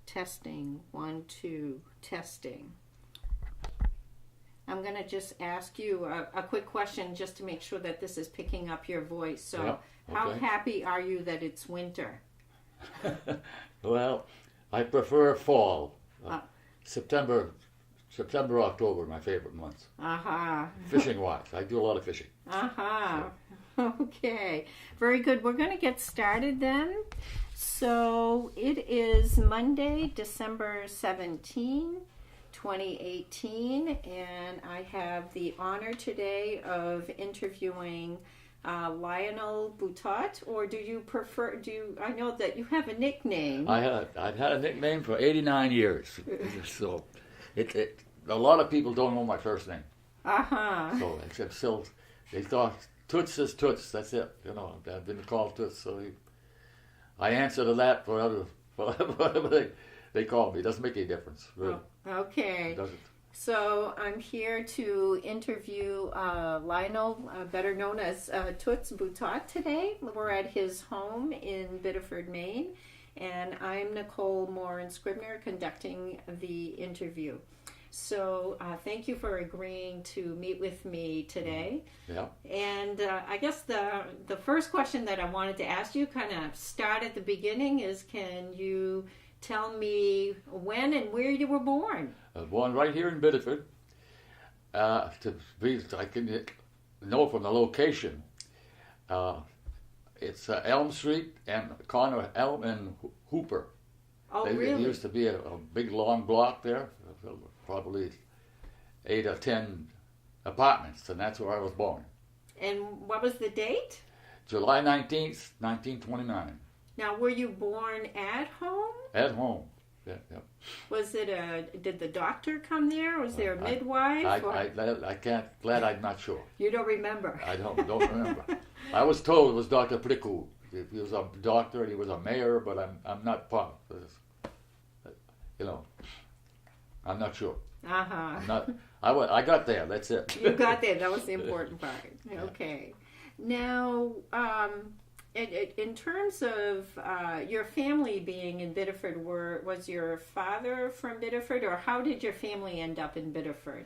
Testing. 1, 2, testing. I'm going to just ask you a quick question just to make sure that this is picking up your voice. So, Yeah, how okay. happy are you that it's winter? Well, I prefer fall. Uh. September, October, my favorite months. Aha. Fishing wise, I do a lot of fishing. Aha. Okay. Very good. We're going to get started then. So it is Monday, December 17, 2018, and I have the honor today of interviewing Lionel Bouthot, or do you prefer, I know that you have a nickname. I've had a nickname for 89 years, so a lot of people don't know my first name. Uh-huh. So, except still, they thought Toots is Toots, that's it, you know, I've been called Toots, so I answer to that for whatever they call me. It doesn't make any difference, really. Oh, okay. It doesn't. So I'm here to interview Lionel, better known as Toots Bouthot today. We're at his home in Biddeford, Maine, and I'm Nicole Morin-Scribner conducting the interview. So thank you for agreeing to meet with me today. Yeah. And I guess the first question that I wanted to ask you, kind of start at the beginning, is can you tell me when and where you were born? I was born right here in Biddeford. I can know from the location. It's Elm Street and corner Elm and Hooper. Oh, There really? used to be a big long block there, probably 8 or 10 apartments, and that's where I was born. And what was the date? July 19th, 1929. Now, were you born at home? At home. Yeah, yeah. Was it did the doctor come there? Was there a midwife? I can't, glad I'm not sure. You don't remember? I don't remember. I was told it was Dr. Priku. He was a doctor and he was a mayor, but I'm not part of this. You know, I'm not sure. Uh-huh. I got there, that's it. You got there. That was the important part. Okay. Now, in terms of your family being in Biddeford, was your father from Biddeford, or how did your family end up in Biddeford?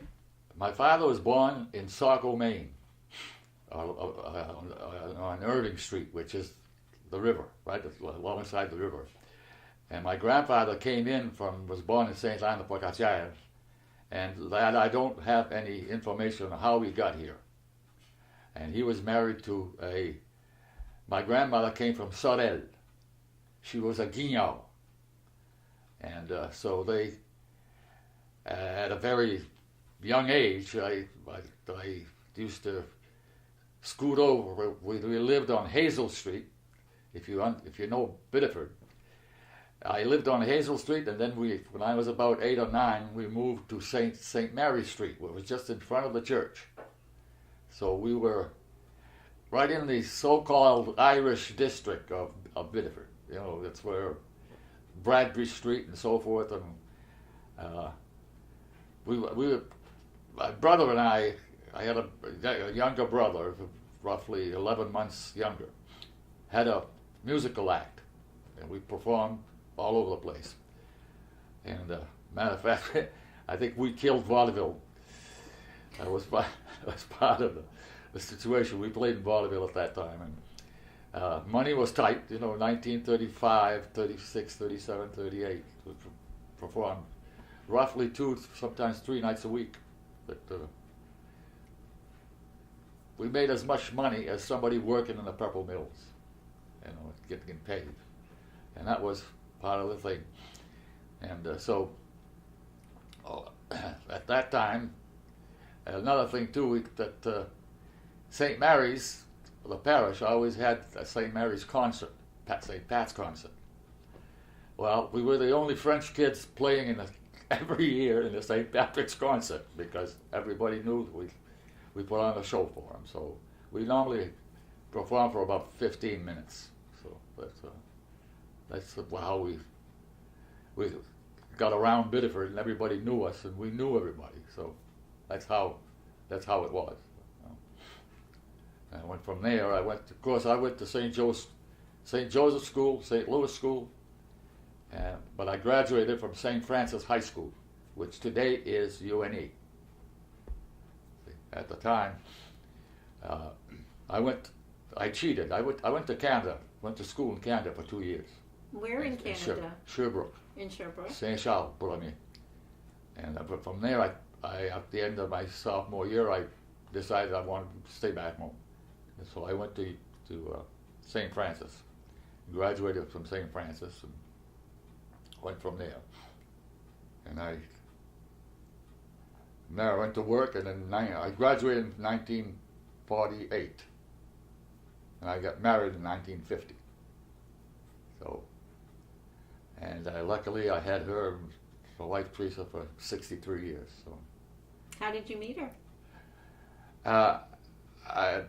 My father was born in Saco, Maine, on Irving Street, which is the river, right, alongside the river. And my grandfather was born in St. Anne de Pocatière, and that I don't have any information on how he got here. And he was married to my grandmother came from Sorel. She was a Guignol. And so they, at a very young age, I used to scoot over. We lived on Hazel Street, if you know Biddeford. I lived on Hazel Street, and then when I was about 8 or 9, we moved to St. Mary Street, where it was just in front of the church. So we were right in the so-called Irish district of Biddeford. You know, that's where Bradbury Street and so forth. And my brother and I had a younger brother, roughly 11 months younger, had a musical act, and we performed all over the place. And matter of fact, I think we killed vaudeville. That was part of the situation. We played in vaudeville at that time, and money was tight. You know, 1935, 36, 37, 38. We performed roughly 2, sometimes 3 nights a week. But we made as much money as somebody working in the purple mills, you know, getting paid, and that was part of the thing. And so at that time, another thing too, that St. Mary's, the parish, always had a St. Mary's concert, St. Pat's concert. Well, we were the only French kids playing every year in the St. Patrick's concert, because everybody knew we put on a show for them. So we normally perform for about 15 minutes. So that's how we got around Biddeford, and everybody knew us, and we knew everybody. So that's how it was. And went from there. I went to St. Joseph's School, St. Louis School, But I graduated from St. Francis High School, which today is UNE. At the time, I cheated. I went to Canada, went to school in Canada for 2 years. Where in Canada? Sherbrooke. In Sherbrooke. Saint Charles, Boulomie. And but from there, I at the end of my sophomore year, I decided I wanted to stay back home. And so I went to St. Francis, graduated from St. Francis, and went from there. And I went to work, and then I graduated in 1948, and I got married in 1950. So, and luckily I had her, my wife Teresa, for 63 years. So, how did you meet her? I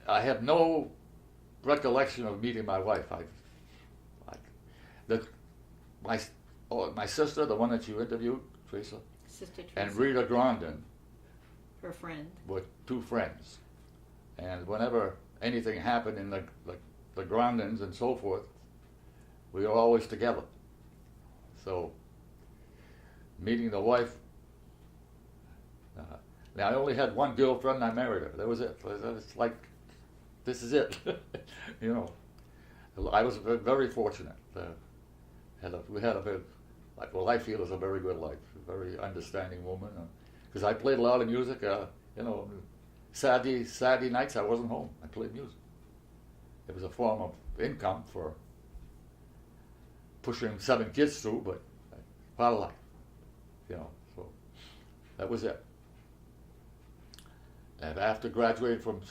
have no recollection of meeting my wife. My sister, the one that you interviewed, Teresa, Sister Teresa, and Rita Grondin, her friend, were two friends. And whenever anything happened in the Grondins and so forth, we were always together. So, meeting the wife, now I only had one girlfriend, and I married her. That was it. It's like, this is it. You know, I was very fortunate. We had a very, well, I feel is a very good life, a very understanding woman. Because I played a lot of music. You know, Saturday nights I wasn't home. I played music. It was a form of income for pushing 7 kids through, but part of life. You know, so that was it. And after graduating from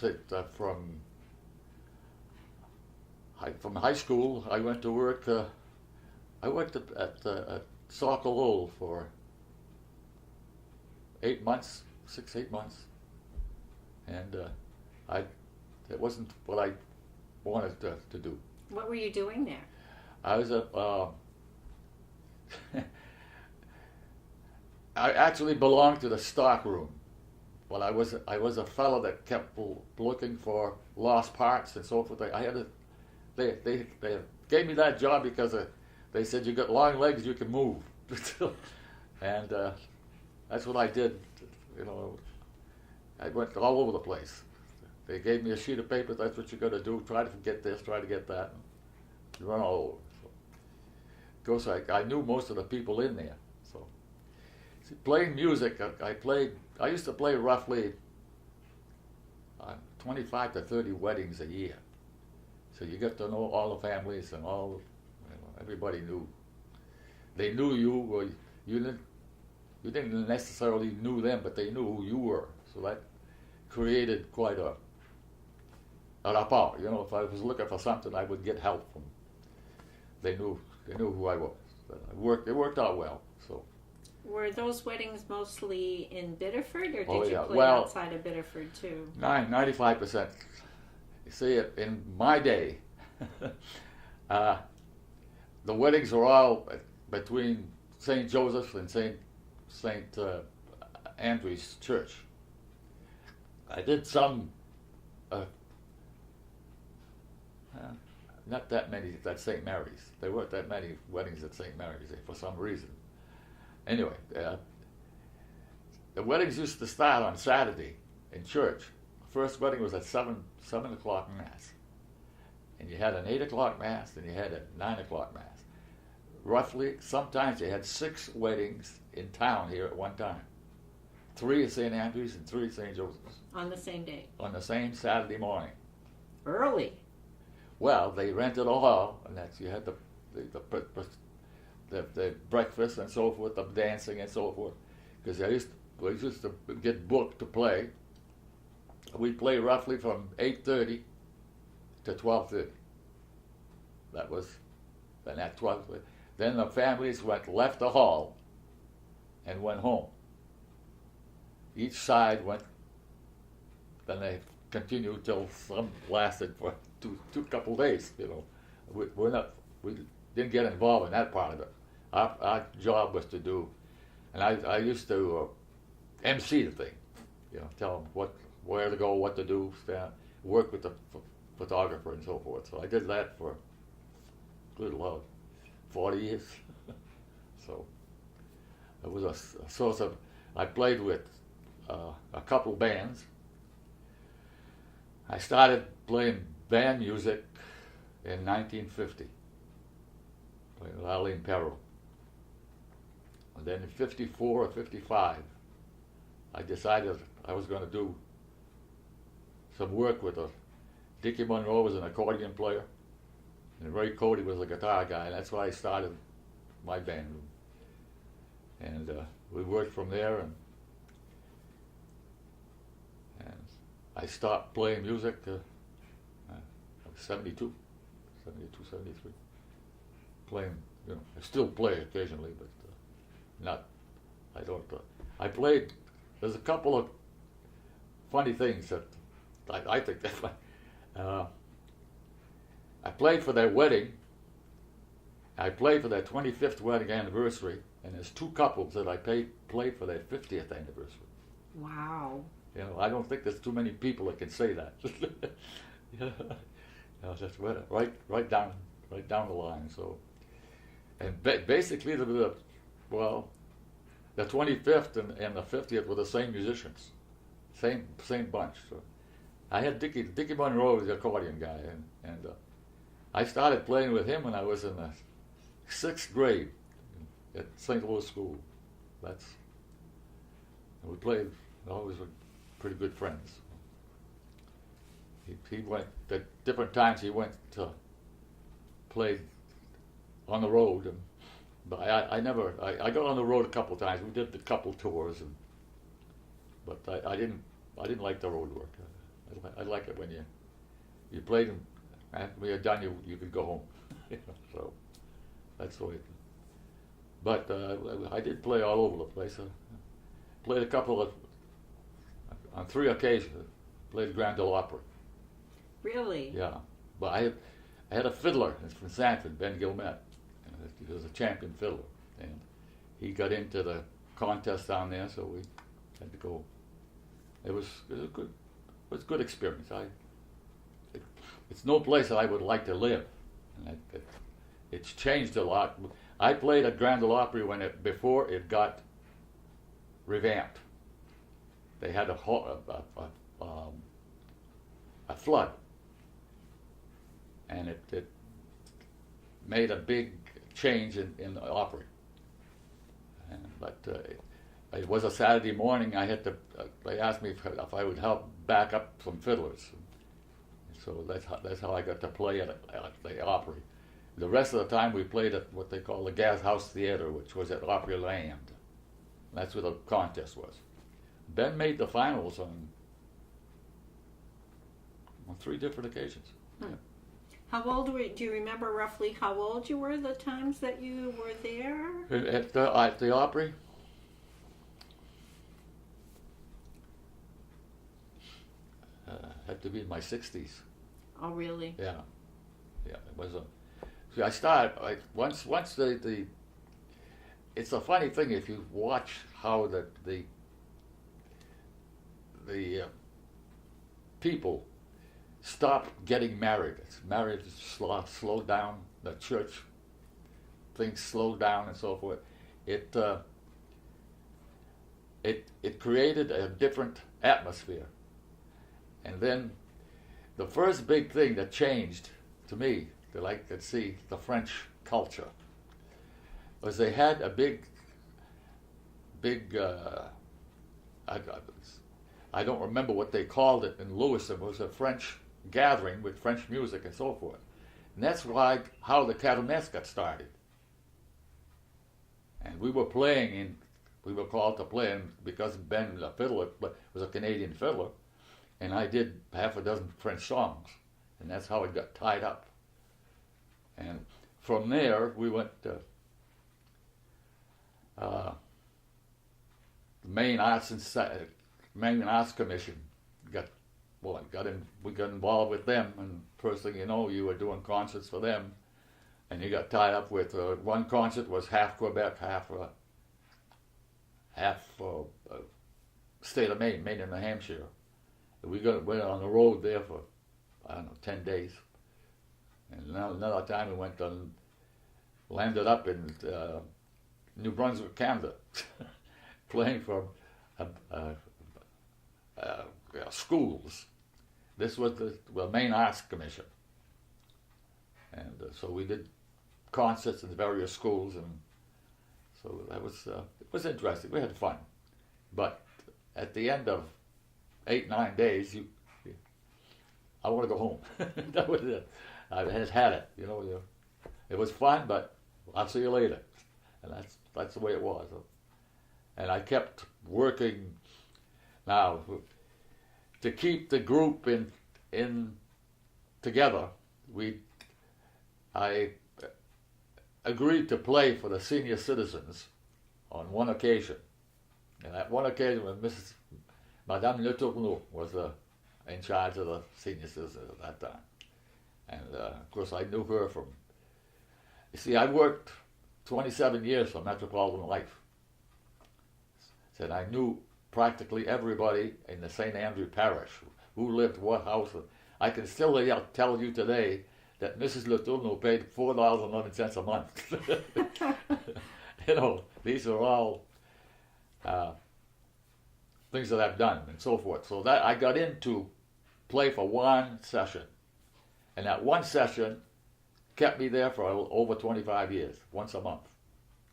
high school, I went to work. I worked at Saco Lowell for 8 months, 6-8 months, and it wasn't what I wanted to do. What were you doing there? I was I actually belonged to the stock room. Well, I was a fellow that kept looking for lost parts and so forth. They gave me that job because they said you got long legs, you can move, and that's what I did. You know, I went all over the place. They gave me a sheet of paper. That's what you got to do. Try to get this. Try to get that. And run all over. So, of course, I knew most of the people in there. So, see, playing music, I used to play roughly 25 to 30 weddings a year. So you get to know all the families and all. You know, everybody knew. They knew you, or you didn't necessarily knew them, but they knew who you were. So that created quite a rapport. You know, if I was looking for something, I would get help from. They knew who I was. It worked out well. So. Were those weddings mostly in Biddeford, or did you play well, outside of Biddeford too? 95%. You see, in my day, the weddings were all between St. Joseph's and St. Andrew's Church. I did some, not that many at St. Mary's. There weren't that many weddings at St. Mary's for some reason. Anyway, the weddings used to start on Saturday in church. The first wedding was at 7 o'clock Mass. And you had an 8 o'clock Mass, and you had a 9 o'clock Mass. Roughly, sometimes you had 6 weddings in town here at one time. 3 at St. Andrew's and 3 at St. Joseph's. On the same day? On the same Saturday morning. Early? Well, they rented a hall, and you had the breakfast and so forth, the dancing and so forth. Because we used to get booked to play. We'd play roughly from 8:30 to 12:30. That was, then at 12:30. Then the families left the hall and went home. Each side went, then they continued till some lasted for two couple days, you know. We didn't get involved in that part of it. Our job was to do, and I used to MC the thing, you know, tell them where to go, what to do, work with the photographer and so forth. So I did that for, good Lord, 40 years. So it was a source of. I played with a couple bands. I started playing band music in 1950, playing with Arlene Perro. And then in 54 or 55, I decided I was going to do some work with her. Dickie Monroe was an accordion player, and Ray Cody was a guitar guy, and that's why I started my band. And we worked from there, and I stopped playing music. I was 72, 73. Playing, I still play occasionally, but not. I don't. I played. There's a couple of funny things that I think that's funny. I played for their wedding. I played for their 25th wedding anniversary, and there's two couples that I played for their 50th anniversary. Wow. I don't think there's too many people that can say that. That's right down the line. So, and basically the 25th and the 50th were the same musicians, same bunch. So I had Dickie Monroe was the accordion guy, and I started playing with him when I was in the 6th grade at St. Louis School. We played. Always were pretty good friends. He went at different times. He went to play on the road, but I never. I got on the road a couple times. We did a couple tours, but I didn't like the road work. I like it when you played, and after you're done, you could go home. So that's the way. But I did play all over the place. Played a couple of. On 3 occasions, played Grand Ole Oprey. Really? Yeah, but I had a fiddler from Sanford, Ben Gilmet. He was a champion fiddler, and he got into the contest down there, so we had to go. It was a good experience. It's no place that I would like to live, and it's changed a lot. I played at Grand Ole Oprey before it got revamped. They had a flood, and it made a big change in the Opry. But it was a Saturday morning. I had to. They asked me if I would help back up some fiddlers, so that's how I got to play at the Opry. The rest of the time we played at what they call the Gas House Theater, which was at Opry Land. That's where the contest was. Ben made the finals on 3 different occasions. Hmm. How old were you? Do you remember roughly how old you were the times that you were there? At the Opry? Had to be in my 60s. Oh, really? Yeah. It was see, I started once the. It's a funny thing if you watch how the people stopped getting married. Marriage slowed down. The church things slowed down and so forth. It created a different atmosphere. And then the first big thing that changed to me, that I could see the French culture, was they had a big. I don't remember what they called it in Lewis. It was a French gathering with French music and so forth. And that's how the Kermesse got started. And we were called to play because Ben, the fiddler, was a Canadian fiddler, and I did half a dozen French songs. And that's how it got tied up. And from there, we went to Maine Arts Commission. We got involved with them, and first thing you know, you were doing concerts for them, and you got tied up with one concert was half Quebec, half state of Maine and New Hampshire. We went on the road there for 10 days, and another time we went on landed up in New Brunswick, Canada, playing for schools. This was the Maine Arts Commission. And so we did concerts in various schools, and so that was it was interesting. We had fun, but at the end of 8-9 days, I want to go home. That was it. I had it. It was fun, but I'll see you later, and that's the way it was. And I kept working. Now, to keep the group in together, I agreed to play for the senior citizens on one occasion. And that one occasion when Madame Le Tourneau was in charge of the senior citizens at that time. And of course I knew her from, you see, I worked 27 years for Metropolitan Life. And I knew practically everybody in the St. Andrew Parish, who lived what house. I can still tell you today that Mrs. Le Tourneau paid $4.11 a month. These are all things that I've done and so forth. So that I got into play for one session. And that one session kept me there for over 25 years, once a month.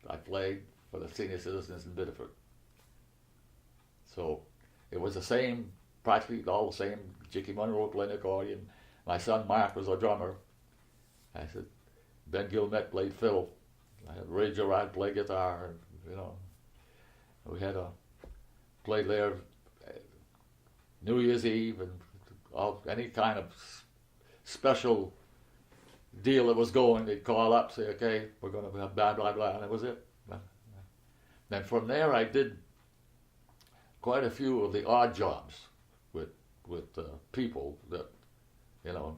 I played for the senior citizens in Biddeford. So it was the same, practically all the same. Jicky Monroe played accordion. My son Mark was a drummer. I said, Ben Gilmet played fiddle. I had Ray Gerard play guitar. And, we had played there New Year's Eve and any kind of special deal that was going. They'd call up, say, okay, we're going to have blah, blah, blah, and that was it. Then from there I did quite a few of the odd jobs with people that,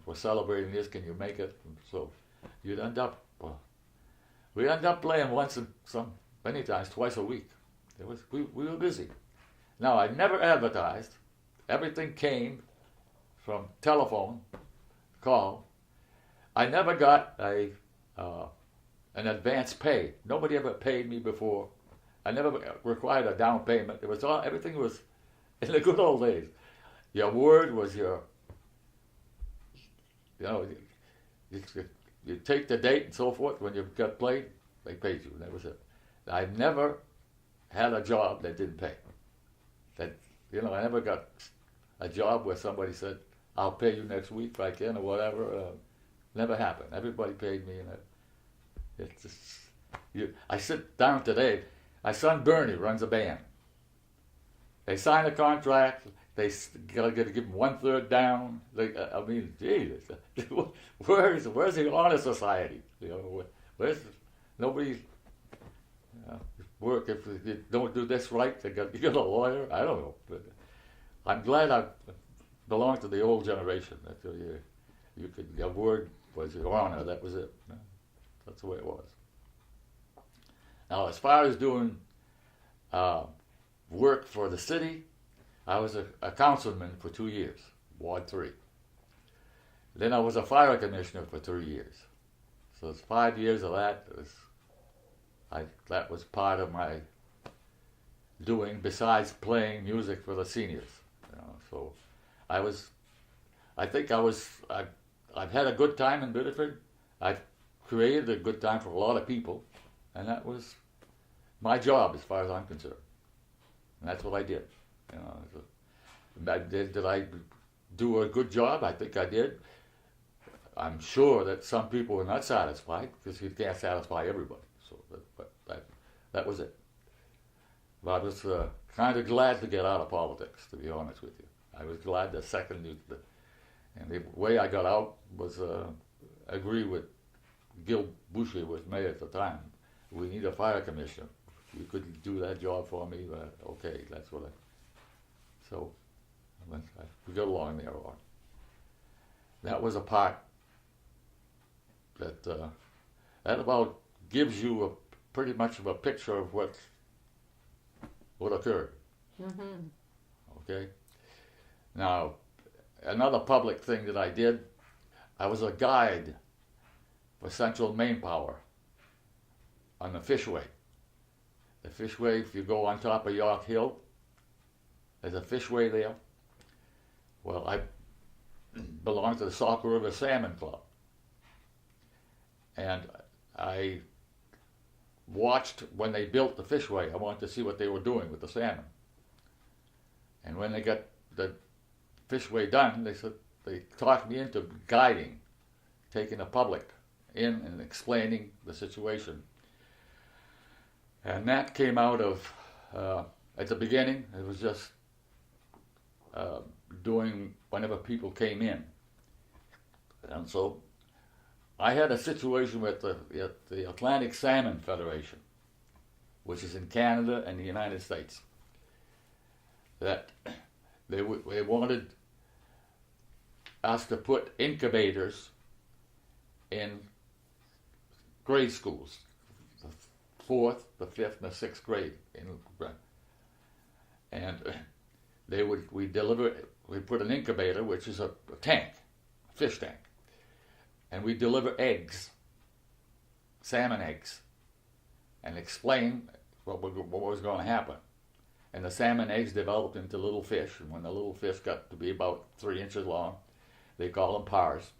we're celebrating this, can you make it? And so you'd end up, we'd end up playing many times, twice a week. We were busy. Now, I never advertised. Everything came from telephone call. I never got an advance pay. Nobody ever paid me before. I never required a down payment. Everything was in the good old days. Your word was your, you take the date and so forth. When you got played, they paid you, and that was it. I never had a job that didn't pay. I never got a job where somebody said, I'll pay you next week if I can or whatever. Never happened. Everybody paid me, and I sit down today. My son Bernie runs a band. They sign a contract. They gotta give him 1/3 down. Jesus, where's the honor society? Where's nobody work if you don't do this right? You got a lawyer. I don't know, but I'm glad I belong to the old generation. Your word was your honor. That was it. That's the way it was. Now, as far as doing work for the city, I was a councilman for 2 years, Ward 3. Then I was a fire commissioner for 3 years. So it's 5 years of that. That was part of my doing besides playing music for the seniors. So I've had a good time in Biddeford. I've created a good time for a lot of people, and that was my job as far as I'm concerned. And that's what I did. Did I do a good job? I think I did. I'm sure that some people were not satisfied because you can't satisfy everybody. So, but that was it. But I was kind of glad to get out of politics, to be honest with you. I was glad the second, and the way I got out was agree with Gil Boucher was mayor at the time. We need a fire commissioner. You could do that job for me, but okay, that's what so we got along there. That was a part that about gives you pretty much of a picture of what occurred. Mm-hmm. Okay. Now, another public thing that I did, I was a guide for Central Maine Power on the Fishway. The Fishway, if you go on top of York Hill, there's a Fishway there. Well, I belong to the Saco River Salmon Club. And I watched when they built the Fishway. I wanted to see what they were doing with the salmon. And when they got the Fishway done, they talked me into guiding, taking the public in and explaining the situation. And that came out of, at the beginning, it was just doing whenever people came in. And so I had a situation with the Atlantic Salmon Federation, which is in Canada and the United States, that they wanted us to put incubators in grade schools, the 4th, the 5th, and the 6th grade. And we put an incubator, which is a tank, a fish tank, and we deliver eggs, salmon eggs, and explain what was going to happen. And the salmon eggs developed into little fish, and when the little fish got to be about 3 inches long, they call them pars.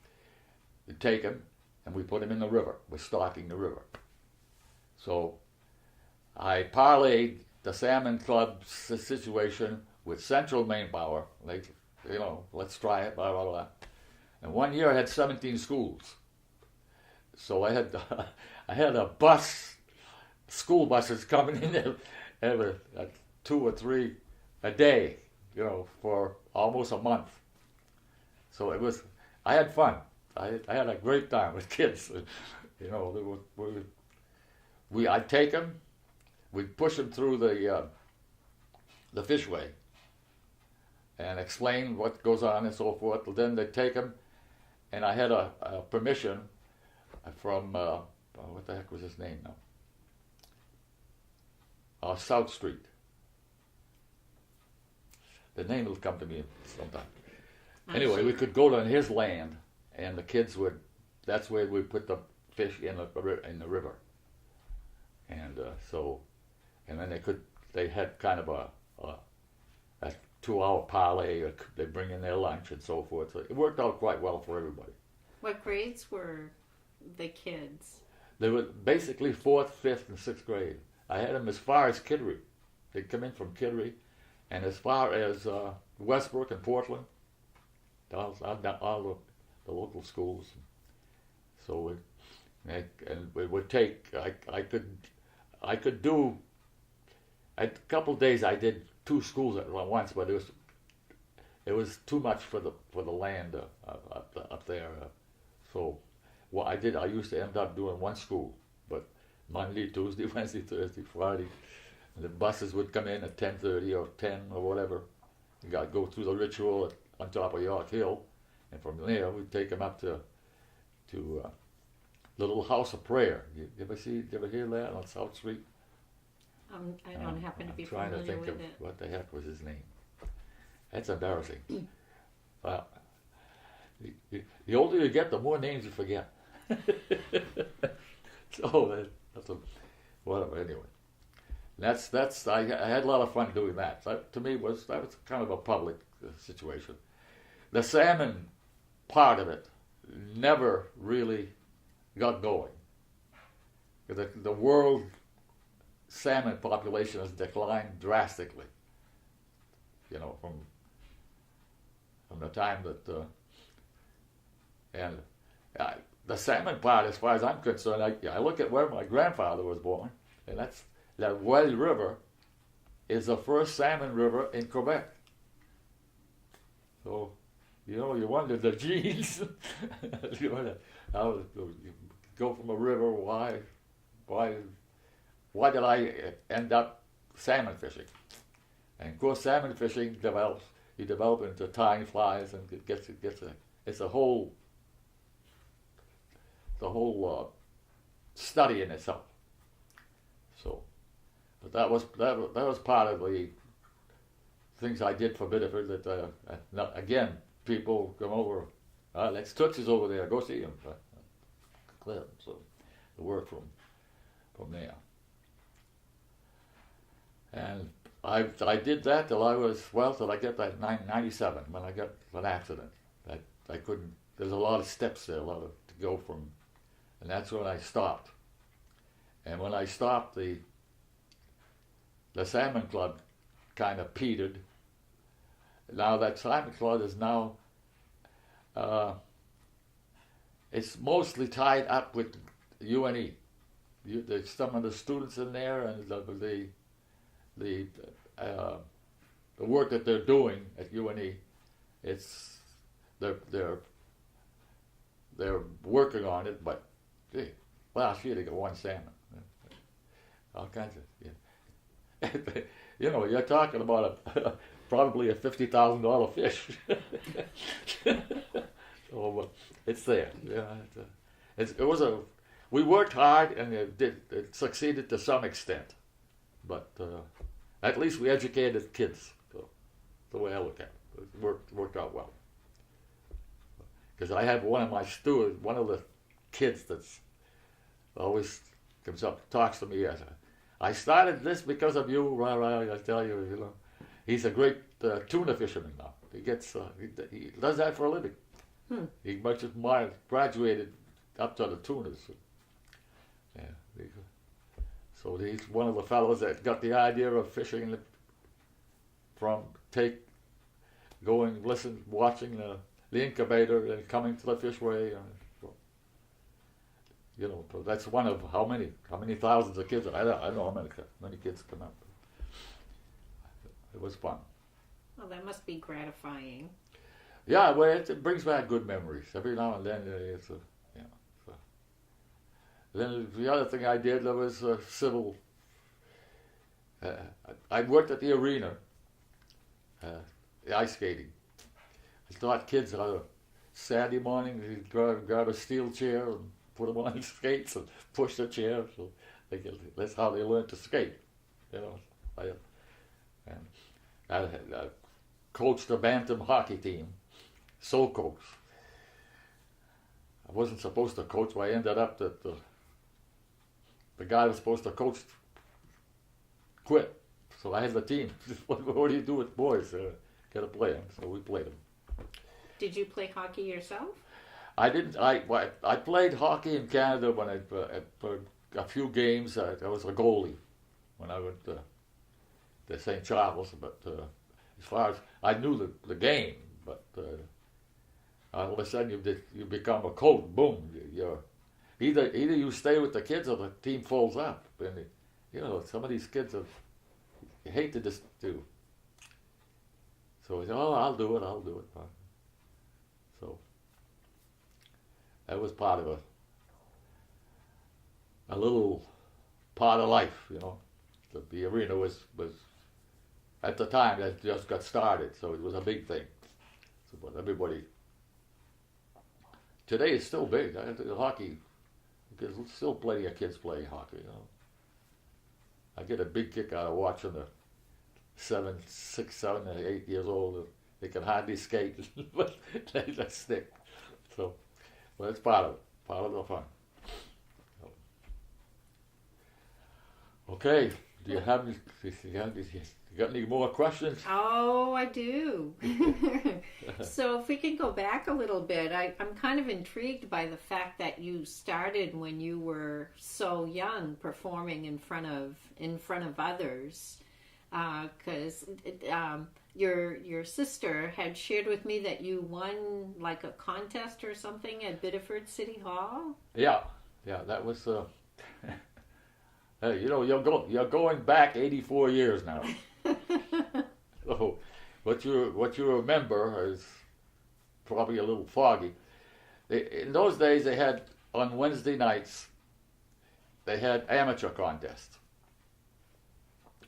We take them, and we put them in the river. We're stocking the river. So I parlayed the Salmon Club situation with Central Maine Power. Like, let's try it, blah, blah, blah. And one year I had 17 schools. So I had a bus, school buses coming in there every 2 or 3 a day, for almost a month. So I had fun. I had a great time with kids. I'd take them, we'd push them through the Fishway and explain what goes on and so forth. Then they'd take them, and I had a permission from, what the heck was his name now? South Street. The name will come to me sometime. Anyway, we could go to his land, and the kids that's where we put the fish in the river. And and then they had kind of a 2-hour parlay, or they bring in their lunch and so forth. So it worked out quite well for everybody. What grades were the kids? They were basically 4th, 5th, and 6th grade. I had them as far as Kittery. They'd come in from Kittery, and as far as Westbrook and Portland, all the local schools. So we would take. I could do. A couple of days I did 2 schools at once, but it was too much for the land up there. So what I did, I used to end up doing 1 school, but Monday, Tuesday, Wednesday, Thursday, Friday, and the buses would come in at 10:30 or 10 or whatever. You got to go through the ritual on top of York Hill, and from there we'd take them up to the little house of prayer. You ever hear that on South Street? I don't happen to be trying familiar to think with of it. what the heck was his name. That's embarrassing. Well, the older you get, the more names you forget. So whatever. Anyway, that's I had a lot of fun doing that. To me, that was kind of a public situation. The salmon part of it never really got going. The world salmon population has declined drastically. From the time that the salmon part, as far as I'm concerned, I look at where my grandfather was born, and that Well River is the first salmon river in Quebec. So, you wonder the genes. How you go from a river? Why did I end up salmon fishing? And of course, salmon fishing you develop into tying flies, and it's a whole study in itself. So, but that was part of the things I did for Biddeford. That again, people come over. Toots is over there. Go see him. So the work from. from there. And I did that till I got that 97 when I got an accident. I couldn't, there's a lot of steps there, to go from, and that's when I stopped. And when I stopped, the Salmon Club kind of petered. Now that Salmon Club is now, it's mostly tied up with UNE. There's some of the students in there, and the work that they're doing at UNE, they're working on it. But gee, last year they got one salmon, all kinds of you're talking about probably a $50,000 fish. So it's there. Yeah, we worked hard, and it succeeded to some extent, but at least we educated kids. So the way I look at it, it worked out well. Because I have one of my stewards, one of the kids that's always comes up, talks to me. I started this because of you, I tell you, he's a great tuna fisherman now. He does that for a living. He much as mine graduated up to the tunas. Yeah. So he's one of the fellows that got the idea of fishing from watching the incubator and coming to the fishway. That's one of how many thousands of kids. I don't know how many kids come up. It was fun. Well, that must be gratifying. Yeah, well, it brings back good memories. Every now and then, Then the other thing I did was civil. I worked at the arena, the ice skating. I taught kids how to Saturday morning grab a steel chair and put them on the skates and push the chair. So that's how they learned to skate. I coached a bantam hockey team, sole coach. I wasn't supposed to coach, but I ended up that the guy who was supposed to coach quit. So I had the team. What do you do with boys? Got to play them. So we played them. Did you play hockey yourself? I didn't. I played hockey in Canada when for a few games. I was a goalie when I went to St. Charles. But as far as I knew the game, but all of a sudden you become a coach. Boom! You're either you stay with the kids or the team folds up. And some of these kids you hate to just do. So I said, I'll do it. So that was part of a little part of life, The arena was at the time that just got started, so it was a big thing. So, but everybody today it's still big. The hockey, there's still plenty of kids playing hockey. I get a big kick out of watching the 6, 7, and 8 years old. They can hardly skate, but they just stick. So, well, it's part of the fun. Okay, do you have you got any more questions? Oh, I do. So if we can go back a little bit, I'm kind of intrigued by the fact that you started when you were so young, performing in front of others. Because your sister had shared with me that you won like a contest or something at Biddeford City Hall. Yeah, that was. Hey, you're going back 84 years now. So, what you remember is probably a little foggy. In those days, they had on Wednesday nights. They had amateur contests,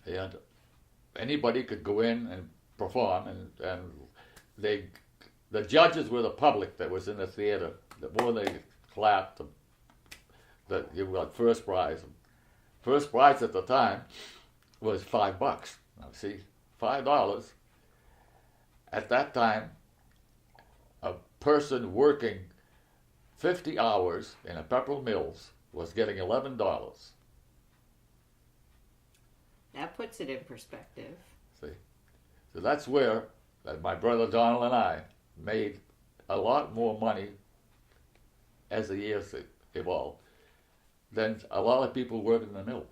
and anybody could go in and perform, and the judges were the public that was in the theater. The more they clapped, that you got first prize. First prize at the time was $5. Now see, $5 at that time, a person working 50 hours in a Pepperell Mills was getting $11. That puts it in perspective. See, so that's where my brother Donald and I made a lot more money as the years evolved than a lot of people working in the mill.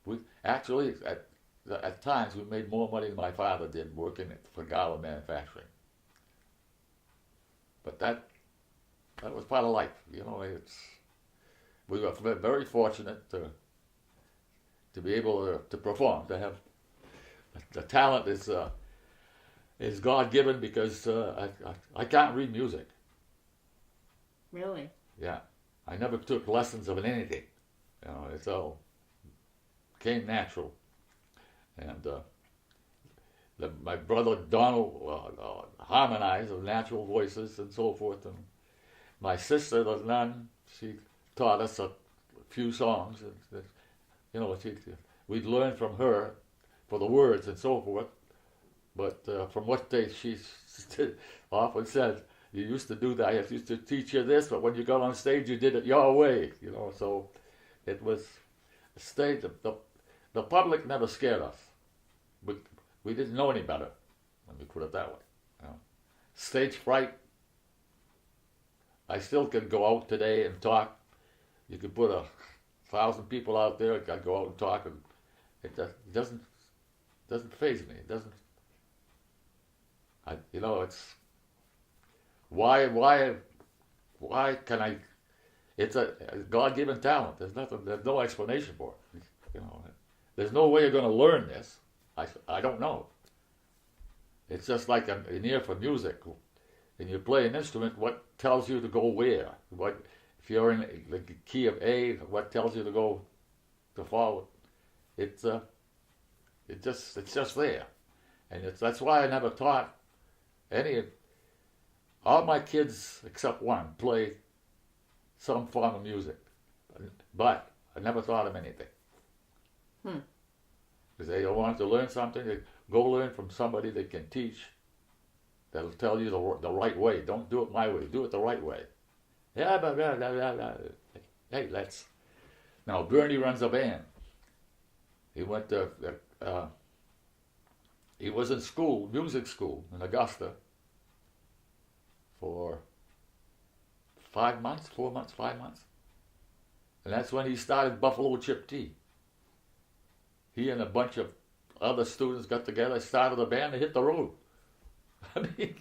We actually, at times, we made more money than my father did working for garland manufacturing. But that was part of life, you know. We were very fortunate to be able to perform, to have the talent is God given, because I can't read music. Really? Yeah, I never took lessons of anything. You know, it's all came natural. And my brother Donald harmonized of natural voices and so forth. And my sister, the nun, she taught us a few songs. You know, we'd learn from her for the words and so forth. But from what she often said, you used to do that. I used to teach you this, but when you got on stage, you did it your way. You know, so it was a stage. The public never scared us. We didn't know any better. Let me put it that way. You know. Stage fright. I still can go out today and talk. You could put 1,000 people out there. I can go out and talk, and it doesn't faze me. It doesn't. You know, it's why can I? It's a God-given talent. There's no explanation for it. You know, there's no way you're going to learn this. I don't know. It's just like an ear for music. And you play an instrument, what tells you to go where? What if you're in the key of A? What tells you to go to forward? It's just there, and that's why I never taught any. All my kids except one play some form of music, but I never taught them anything. Because they want to learn something, they go learn from somebody that can teach. That'll tell you the right way. Don't do it my way. Do it the right way. Yeah, blah, blah, blah, blah, blah. Hey, let's. Now Bernie runs a band. He went to. He was in school, music school in Augusta, for 5 months, 4 months, 5 months, and that's when he started Buffalo Chip Tea. He and a bunch of other students got together, started a band, and hit the road. I mean,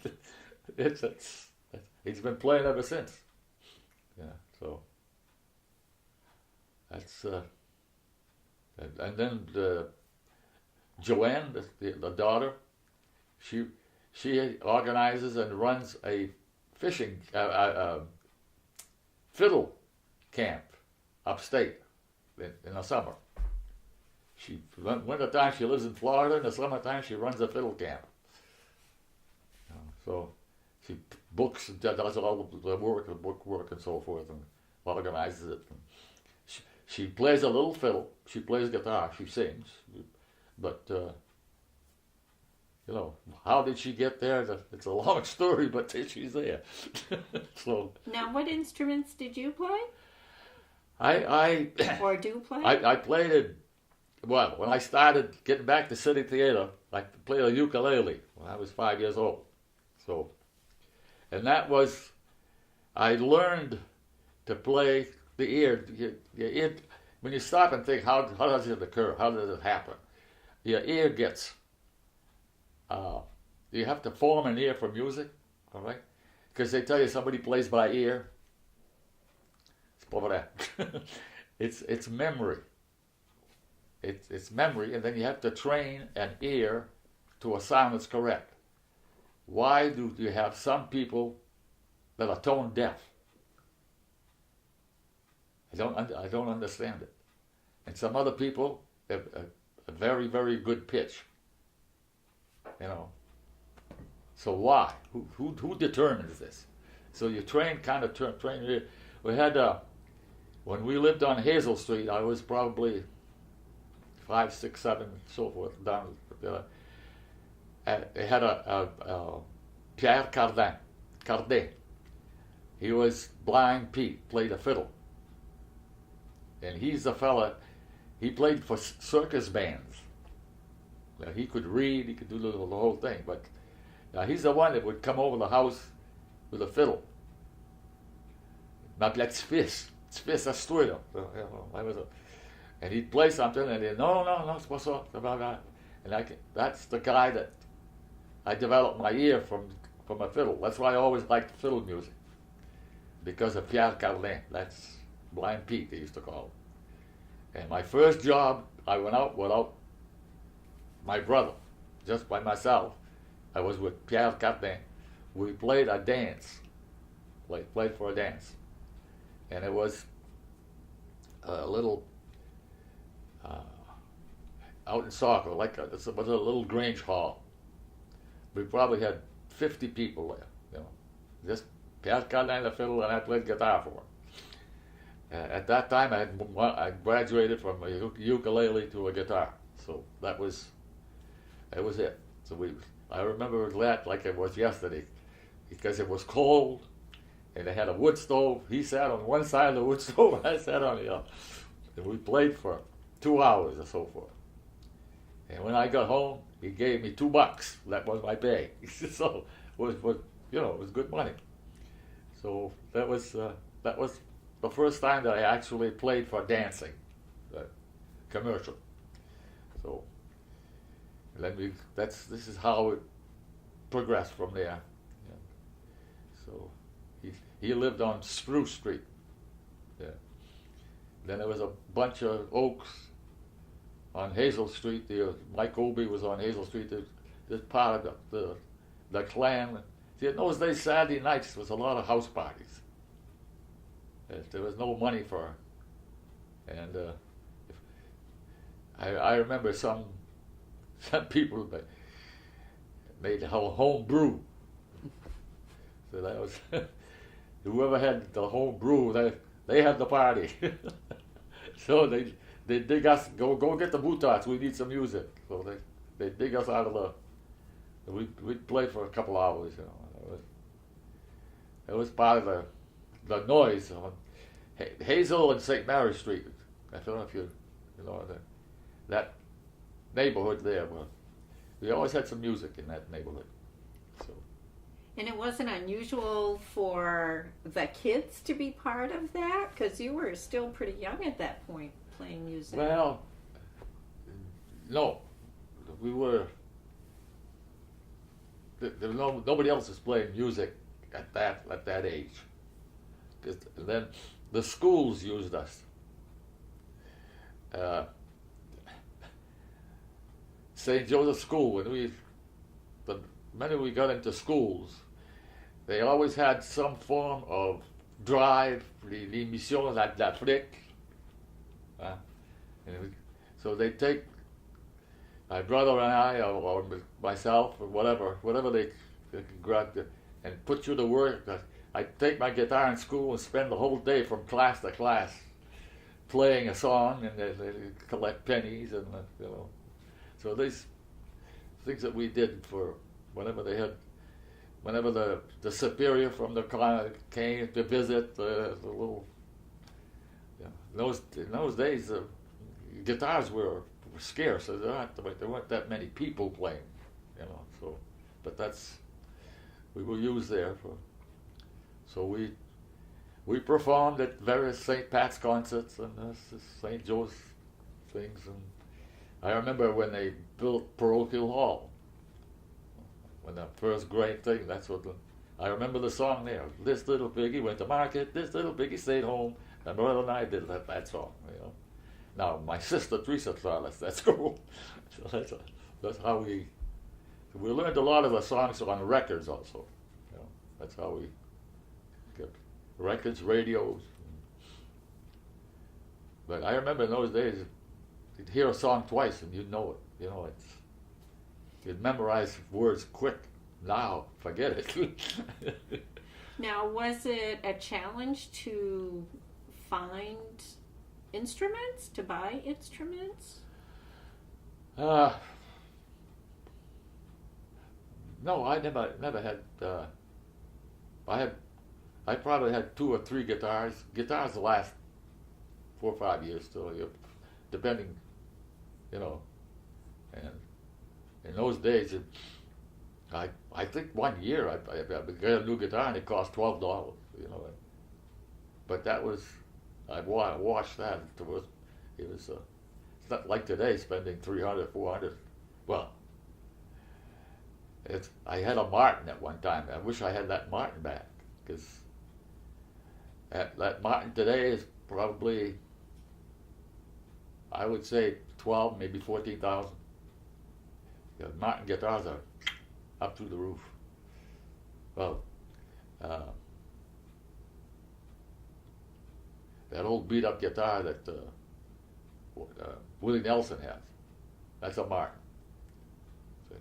he's been playing ever since. Yeah, so that's and then Joanne, the daughter, she organizes and runs a fishing fiddle camp upstate in the summer. Winter time she lives in Florida. In the summertime she runs a fiddle camp. So she books and does all the work and so forth, and organizes it. She plays a little fiddle. She plays guitar. She sings. But you know, how did she get there? It's a long story, but she's there. So now, what instruments did you play? I or do play? I played it. Well, when I started getting back to City Theater, I played a ukulele when I was 5 years old. So, and that was, I learned to play the ear. Your ear, when you stop and think, how does it occur? How does it happen? Your ear gets, you have to form an ear for music, all right? Because they tell you somebody plays by ear. It's over there. It's memory. It's memory, and then you have to train an ear to a sound that's correct. Why do you have some people that are tone deaf? I don't understand it. And some other people have a very, very good pitch. You know. So why? Who determines this? So you train your ear. We had when we lived on Hazel Street, I was probably 5, 6, 7, so forth, down there. They had a Pierre Cardin. He was Blind Pete, played a fiddle. And he's the fella, he played for circus bands. Now, he could read, he could do the whole thing, but he's the one that would come over the house with a fiddle. M'appelait Fils. Fils, that's toi, and he'd play something, and he'd, no, c'est pas ça, and that's the guy that I developed my ear from a fiddle. That's why I always liked fiddle music, because of Pierre Carlin. That's Blind Pete, they used to call him. And my first job, I went out without my brother, just by myself. I was with Pierre Carlin. We played a dance, played for a dance. And it was a little out in Saco, it was a little Grange Hall. We probably had 50 people there, Just Pierre Carlin the fiddle, and I played guitar for him. At that time, I graduated from a ukulele to a guitar, so that was it. So I remember that like it was yesterday, because it was cold. And they had a wood stove. He sat on one side of the wood stove, and I sat on the other. And we played for 2 hours or so forth. And when I got home, he gave me $2. That was my pay. So it was good money. So that was the first time that I actually played for dancing, commercial. So then this is how it progressed from there. So. He lived on Spruce Street. Yeah. Then there was a bunch of oaks on Hazel Street. Mike Obie was on Hazel Street. This part of the clan. See, in those days, Saturday nights was a lot of house parties. There was no money for, and I remember some people that made home brew. So that was. Whoever had the home brew, they had the party. So they dig us, go get the Bouthots, we need some music. So they dig us out of we'd play for a couple hours, It was part of the noise on Hazel and St. Mary Street. I don't know if you know that neighborhood there. But we always had some music in that neighborhood. So. And it wasn't unusual for the kids to be part of that? Because you were still pretty young at that point, playing music. Well, no. We were... There was nobody else was playing music at that age. And then the schools used us. St. Joseph's School, the minute we got into schools, they always had some form of drive, l'émission d'Afrique. So they take my brother and I, or myself, or whatever they could grab, and put you to work. I'd take my guitar in school and spend the whole day from class to class playing a song, and they collect pennies, and So these things that we did for whenever the superior from the clan came to visit, the little. In those days, guitars were scarce. So there weren't that many people playing, So, but we were used there for. So we performed at various St. Pat's concerts and St. Joe's things, and I remember when they built Parochial Hall. When the first great thing, I remember the song there. This little piggy went to market, this little piggy stayed home, and brother and I did that song, Now, my sister Teresa taught us that school. So that's how we learned a lot of the songs on records also. That's how we get records, radios. But I remember in those days, you'd hear a song twice and you'd know it. You'd memorize words quick. Now, forget it. Now, was it a challenge to find instruments, to buy instruments? No, I never had. I probably had 2 or 3 guitars. Guitars last 4 or 5 years still. depending, you know. And in those days, I think one year I got a new guitar and it cost $12, you know. But that was, I watched that. It was it's not like today spending 300, 400. Well, I had a Martin at one time. I wish I had that Martin back, because that Martin today is probably, I would say 12, maybe 14,000. Martin guitars are up through the roof. Well, that old beat-up guitar that Willie Nelson has, that's a Martin. So,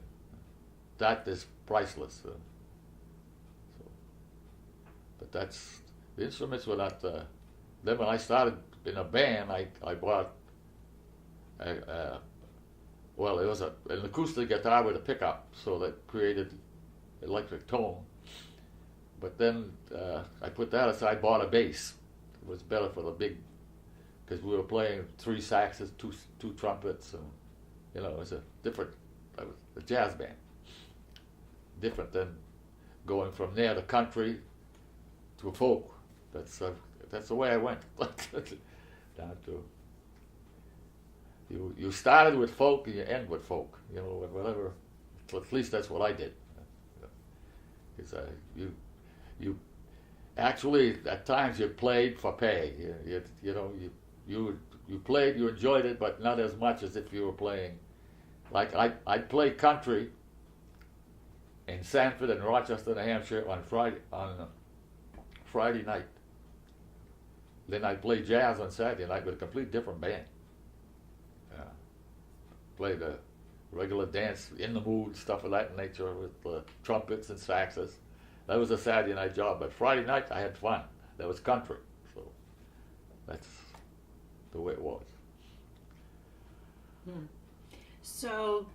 that is priceless. But that's, the instruments were not. Then when I started in a band, I bought well, it was an acoustic guitar with a pickup, so that created electric tone. But then I put that aside, bought a bass. It was better for the big, because we were playing 3 saxes, two trumpets, and you know, it was a different, it was a jazz band. Different than going from there to country to folk. That's the way I went. Down to, you started with folk and you end with folk, you know, whatever. At least that's what I did. Because you actually, at times you played for pay. You know, you played, you enjoyed it, but not as much as if you were playing. Like I'd play country in Sanford and Rochester, New Hampshire on Friday night. Then I'd play jazz on Saturday night with a completely different band. Play the regular dance, in the mood, stuff of that nature, with trumpets and saxes. That was a Saturday night job, but Friday night I had fun. That was country, so that's the way it was. So,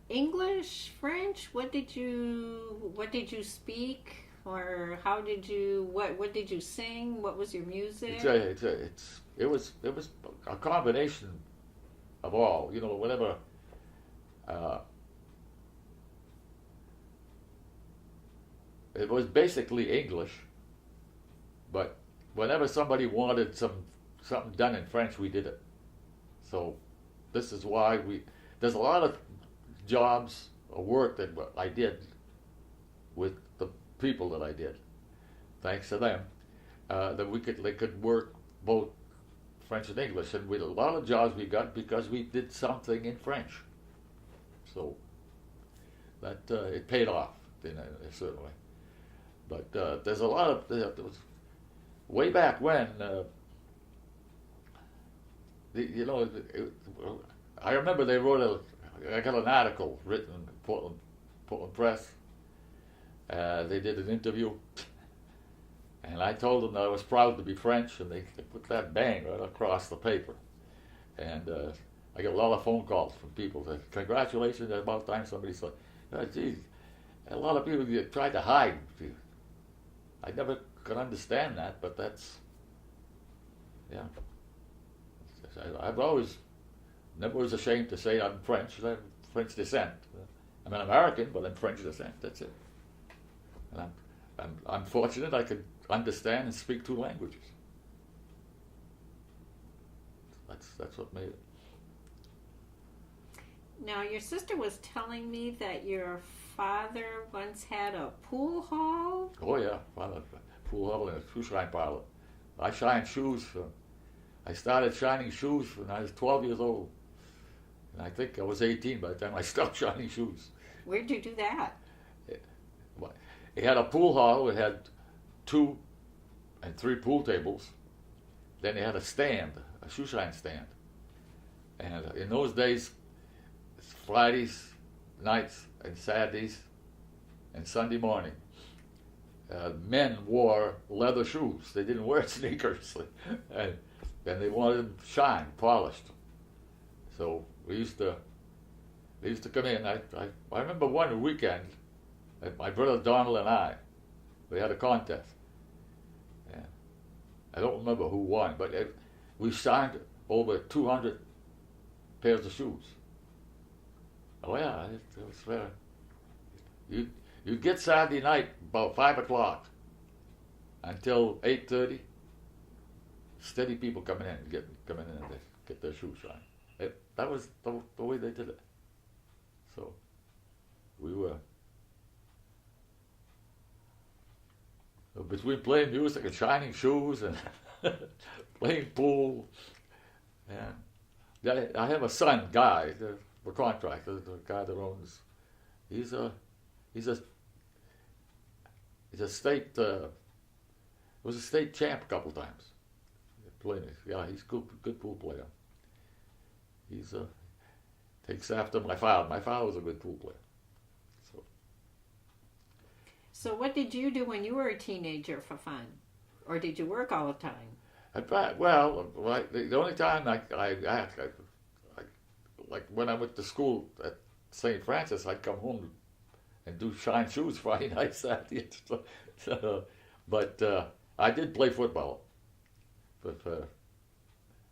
English, French, what did you speak, or how did you, what did you sing? What was your music? It was a combination of all, you know, whatever. It was basically English, but whenever somebody wanted something done in French, we did it. So this is why there's a lot of jobs or work that I did with the people that I did, thanks to them, that they could work both French and English, and with a lot of jobs we got because we did something in French. So that it paid off in a certain way. But there's a lot of way back when. You know, I remember they wrote I got an article written in Portland Press. They did an interview, and I told them that I was proud to be French, and they put that bang right across the paper. And I got a lot of phone calls from people that, congratulations, it's about time somebody said, oh, geez, a lot of people tried to hide. I never could understand that, but that's, yeah. I've always, never was ashamed to say I'm French. I'm French descent. I'm an American, but I'm French descent. That's it. And I'm fortunate I could understand and speak 2 languages. That's what made it. Now, your sister was telling me that your father once had a pool hall. Oh yeah, pool hall and a shoe shine parlor. I shined shoes. I started shining shoes when I was 12 years old, and I think I was 18 by the time I stopped shining shoes. Where'd you do that? It had a pool hall. It had 2 and 3 pool tables. Then it had a stand, a shoe shine stand. And in those days, Fridays nights and Saturdays and Sunday morning, men wore leather shoes. They didn't wear sneakers, and they wanted them shined, polished. So they used to come in. I remember one weekend, my brother Donald and we had a contest. I don't remember who won, but we shined over 200 pairs of shoes. Oh yeah, it was very. You'd get Saturday night about 5 o'clock until 8:30. Steady people coming in, coming in and they get their shoes shined. That was the way they did it. So we were between playing music and shining shoes and playing pool. And I have a son, Guy, the contractor, the guy that owns. He's a state. Was a state champ a couple times. Yeah, he's a good pool player. He's takes after my father. My father was a good pool player. So what did you do when you were a teenager for fun? Or did you work all the time? Well, the only time I like when I went to school at St. Francis, I'd come home and do shine shoes Friday night, Saturday. But I did play football for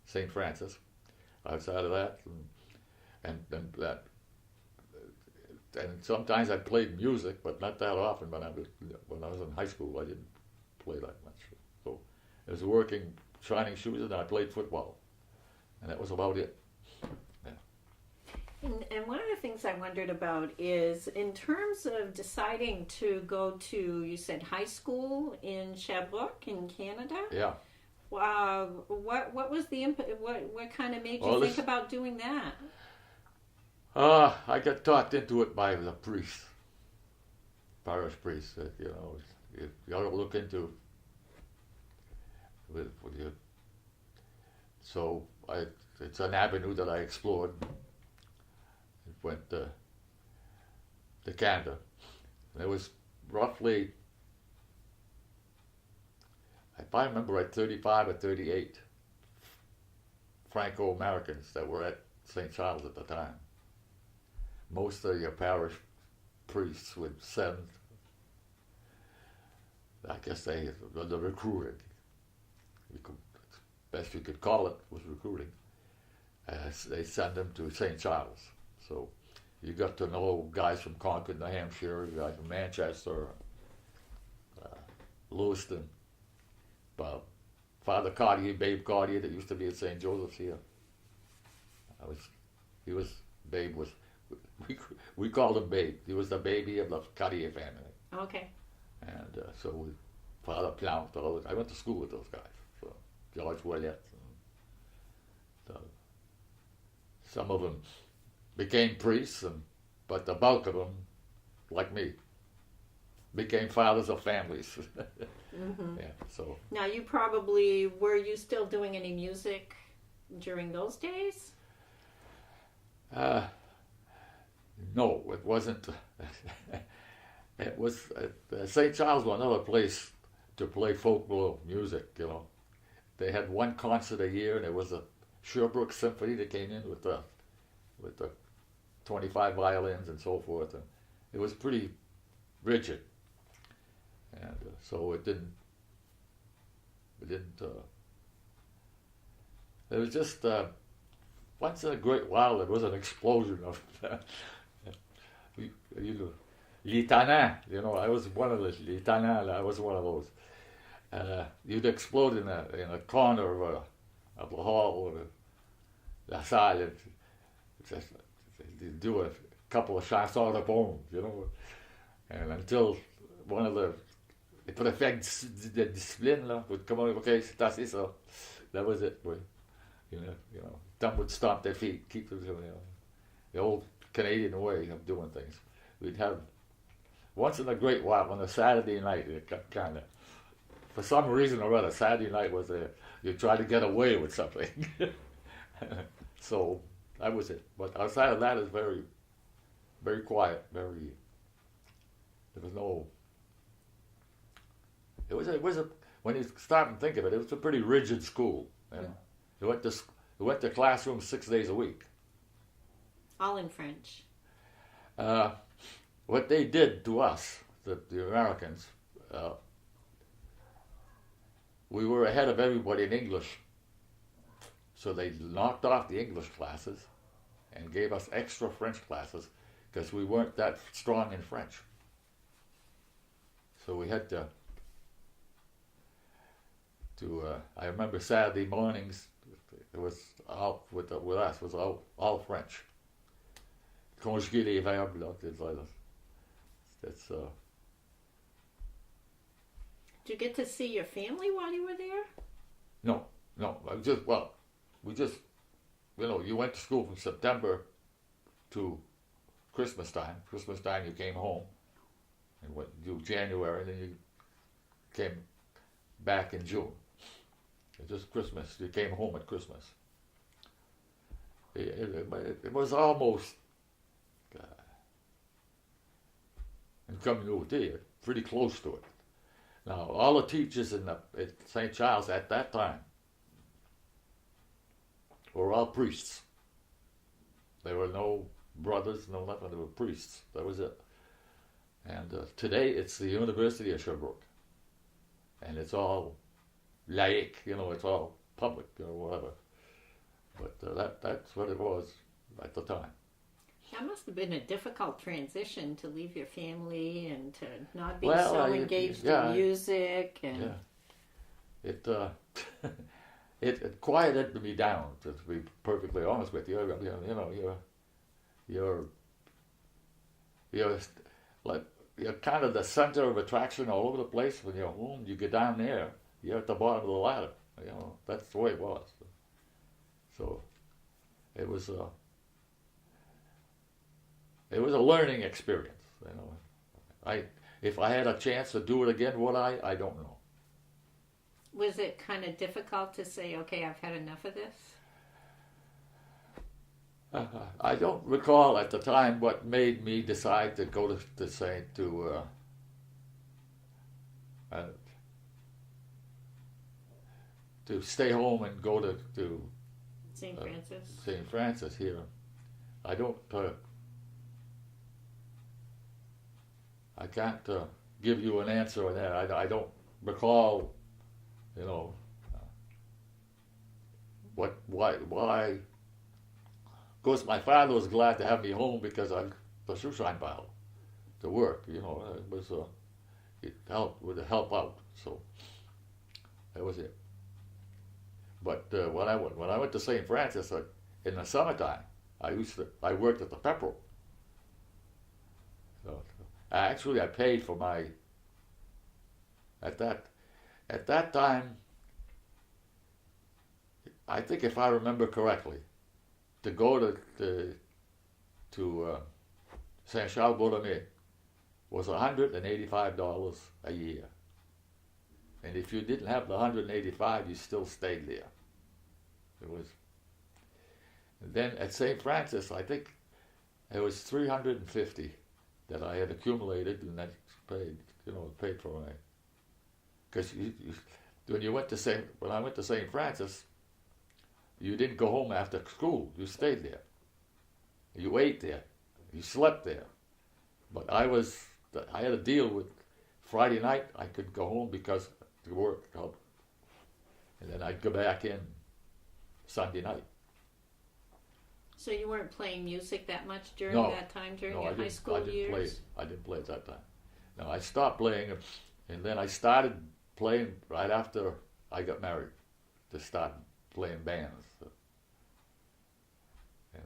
St. Francis. Outside of that, and sometimes I played music, but not that often. When I was in high school, I didn't play that much. So I was working shining shoes, and I played football, and that was about it. Yeah. And one of the things I wondered about is, in terms of deciding to go to, you said high school in Sherbrooke in Canada. Yeah. What was the input? What kind of made you think about doing that? I got talked into it by the priest, parish priest. That you got to look into with you. So it's an avenue that I explored. It went to Canada. And it was roughly, if I remember right, 35 or 38 Franco-Americans that were at St. Charles at the time. Most of your parish priests would send, I guess the recruiting, best you could call it was recruiting. They send them to St. Charles. So you got to know guys from Concord, New Hampshire, guys from Manchester, Lewiston, Father Cartier, Babe Cartier, that used to be at St. Joseph's here. Babe was, we called him Babe. He was the baby of the Cartier family. Okay. And Father Plant, I went to school with those guys. So George Ouellet. Some of them became priests, but the bulk of them, like me, became fathers of families. Mm-hmm. Yeah. So now were you still doing any music during those days? No, it wasn't. It was St. Charles was another place to play folklore music. They had one concert a year, and it was a Sherbrooke Symphony that came in with the 25 violins and so forth, and it was pretty rigid, and so it didn't. It was just once in a great while there was an explosion of lieutenant. I was one of the lieutenant. I was one of those. You'd explode in a corner of the hall or the salle. You'd do a couple of chansons de bombe, and until one of the préfets de discipline would come out. Okay, c'est assez ça. That was it. Them would stomp their feet, keep them. The old Canadian way of doing things. We'd have once in a great while on a Saturday night. It kind of, for some reason or other, Saturday night was you try to get away with something. So that was it. But outside of that, it's very, very quiet. There was no. It was a when you stop and think of it, it was a pretty rigid school. You went to classrooms 6 days a week. All in French. What they did to us, the Americans, we were ahead of everybody in English. So they knocked off the English classes and gave us extra French classes because we weren't that strong in French. So we had to I remember Saturday mornings, it was all with us, was all French. Conjuguer les verbes, là, that's Did you get to see your family while you were there? No. We just, you went to school from September to Christmas time. Christmas time you came home, and went to January, and then you came back in June. It was just Christmas. You came home at Christmas. It was almost, in community, pretty close to it. Now, all the teachers at St. Charles at that time were all priests. There were no brothers, no nothing. They were priests. That was it. And today it's the University of Sherbrooke. And it's all laïque, it's all public or whatever. But that's what it was at the time. That must have been a difficult transition to leave your family and to not be so engaged in music. And it quieted me down, to be perfectly honest with you. You're kind of the center of attraction all over the place. When you're home, you get down there, you're at the bottom of the ladder. That's the way it was. So it was a learning experience. If I had a chance to do it again, would I? I don't know. Was it kind of difficult to say, okay, I've had enough of this? I don't recall at the time what made me decide to go to stay home and go to St. Francis. St. Francis here. I don't. I can't give you an answer on that. I don't recall. Why? Of course, my father was glad to have me home because I the Schuscheinbau to work. It was it would help out. So that was it. But when I went to St. Francis in the summertime, I worked at the Pepperell. So actually, I paid for my at that time. I think if I remember correctly, to go to Saint Charles Borromée was $185 a year, and if you didn't have the 185, you still stayed there. It was. And then at St. Francis, I think it was $350 that I had accumulated, and that paid for my. Because when I went to St. Francis, you didn't go home after school. You stayed there. You ate there. You slept there. But I had a deal with Friday night. I could go home because to work, and then I'd go back in Sunday night. So you weren't playing music that much during that time, during your high school years? I didn't play at that time. No, I stopped playing, and then I started playing right after I got married, to start playing bands. And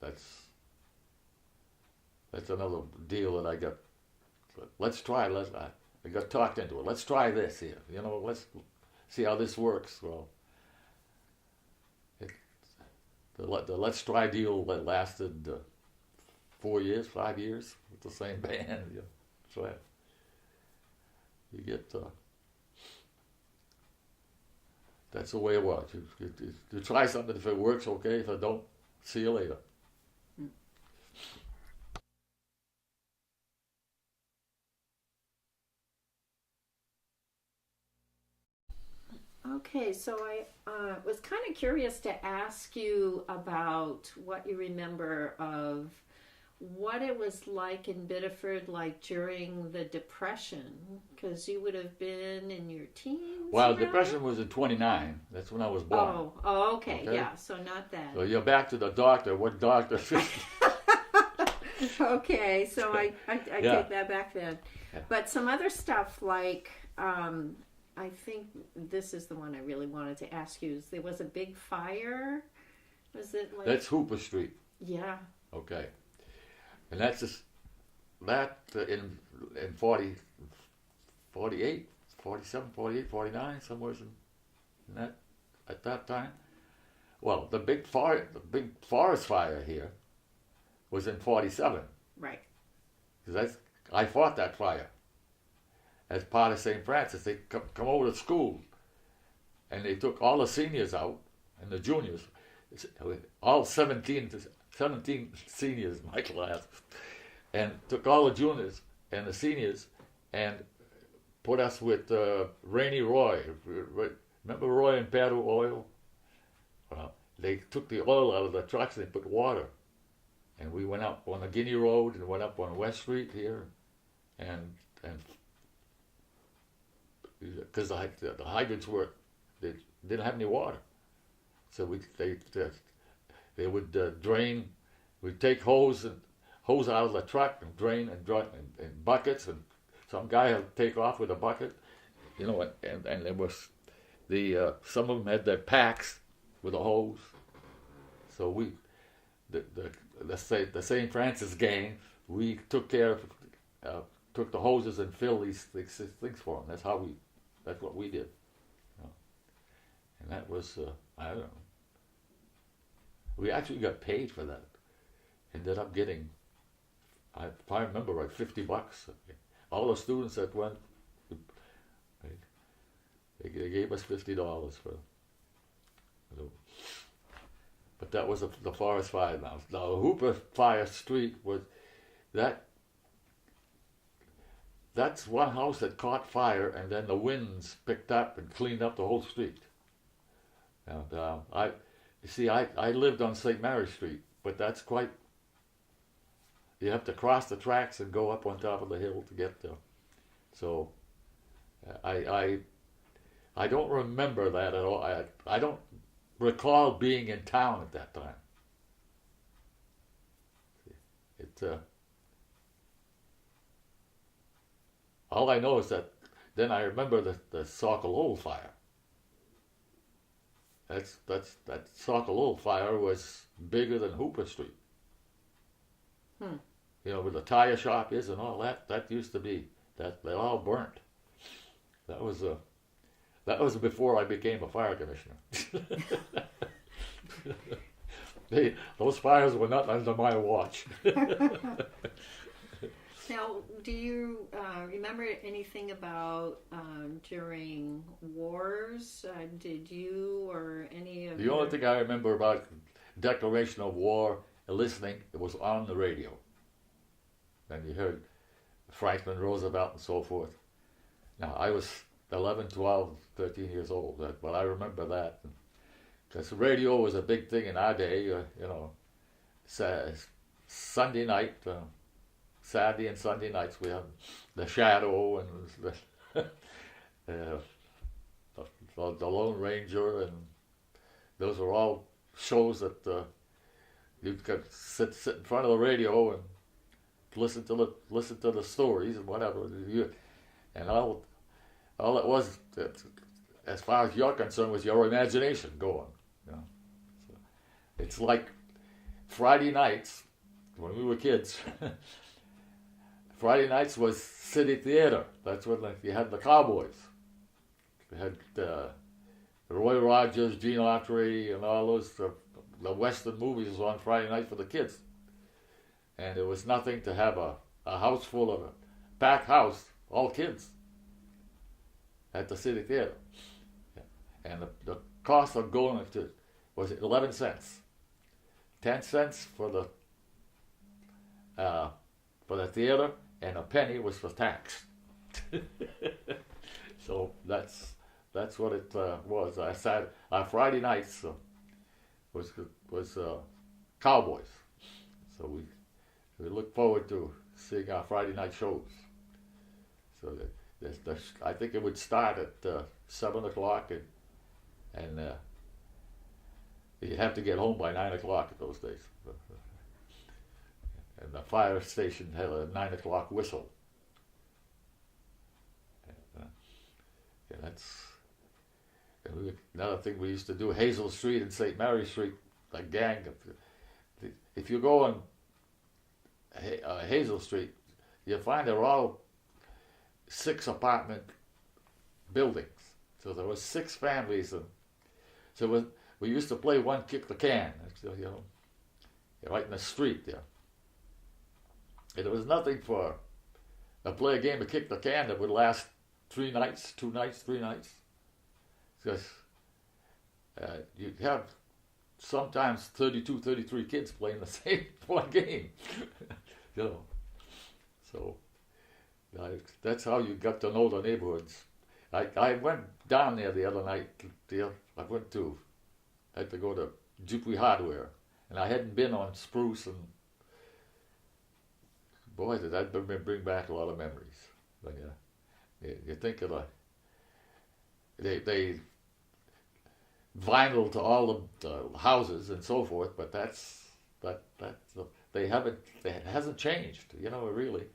that's another deal that I got. I got talked into it. Let's try this here. Let's see how this works. Well, the Let's Try deal that lasted 5 years with the same band. So you get. That's the way it was. You try something. If it works, okay. If it don't, see you later. Okay, so I was kind of curious to ask you about what you remember of what it was like in Biddeford, like during the Depression, because you would have been in your teens. Well, around Depression was in 29. That's when I was born. Oh, okay. Yeah, so not that. So you're back to the doctor. What doctor? Okay, so I Yeah. take that back then. Yeah. But some other stuff like, I think this is the one I really wanted to ask you. Is there was a big fire? Was it like... That's Hooper Street. Yeah. Okay. And that's just, that in 40, 48, 47, 48, 49, somewhere in that, at that time. Well, the big forest fire here was in 47. Right. Because I fought that fire as part of St. Francis. They come over to school, and they took all the seniors out and the juniors, all 17 seniors in my class, and took all the juniors and the seniors and put us with Rainy Roy. Remember Roy and Paddle Oil? Well, they took the oil out of the trucks and they put water. And we went up on the Guinea Road and went up on West Street here, and because the hydrants they didn't have any water, so they would drain. We'd take hose out of the truck and drain in buckets, and some guy would take off with a bucket, and there was some of them had their packs with a hose, so we. The St. Francis gang, we took care of, took the hoses and filled these things for them. That's what we did. And that was, I don't know. We actually got paid for that. Ended up getting, if I remember right, $50. All the students that went, they gave us $50 for. But that was the forest fire now. Now, the Hooper Fire Street was that's one house that caught fire, and then the winds picked up and cleaned up the whole street. And I lived on St. Mary Street, but that's quite. You have to cross the tracks and go up on top of the hill to get there. So, I don't remember that at all. I don't recall being in town at that time. All I know is that then I remember the Sokolol fire. That Sokolol fire was bigger than Hooper Street. Where the tire shop is and all that. That used to be that they all burnt. That was before I became a fire commissioner. Those fires were not under my watch. Now, do you remember anything about during wars? Did you or any of the only thing I remember about declaration of war and listening, it was on the radio. And you heard Franklin Roosevelt and so forth. Now, I was 11, 12, 13 years old, but I remember that. Because radio was a big thing in our day, Sunday night, Saturday and Sunday nights we had The Shadow and the Lone Ranger, and those were all shows that you could sit in front of the radio and listen to the stories and whatever. And all it was, as far as you're concerned, was your imagination going. So it's like Friday nights when we were kids. Friday nights was City Theater. That's when you had the Cowboys. You had Roy Rogers, Gene Autry, and all those the Western movies was on Friday night for the kids. And it was nothing to have a house full of a packed house, all kids, at the City Theater. And the cost of going to was 11 cents. 10 cents for the theater, and a penny was for tax. So that's what it was. I said our Friday nights was Cowboys. So we look forward to seeing our Friday night shows. So I think it would start at 7 o'clock, and you'd have to get home by 9 o'clock at those days. And the fire station had a 9 o'clock whistle. And that's another thing we used to do. Hazel Street and St. Mary Street, a gang. If you go on Hazel Street, you find they're all 6 apartment buildings. So there were 6 families, and so we used to play one kick the can, right in the street there. And there was nothing to play a game of kick the can that would last 3 nights, 2 nights, 3 nights. Because you'd have sometimes 32, 33 kids playing the same one game. So that's how you got to know the neighborhoods. I went down there the other night. I had to go to Dupuy Hardware, and I hadn't been on Spruce, and boy, did that bring back a lot of memories. But you think of they vinyl to all of the houses and so forth, but it hasn't changed, really.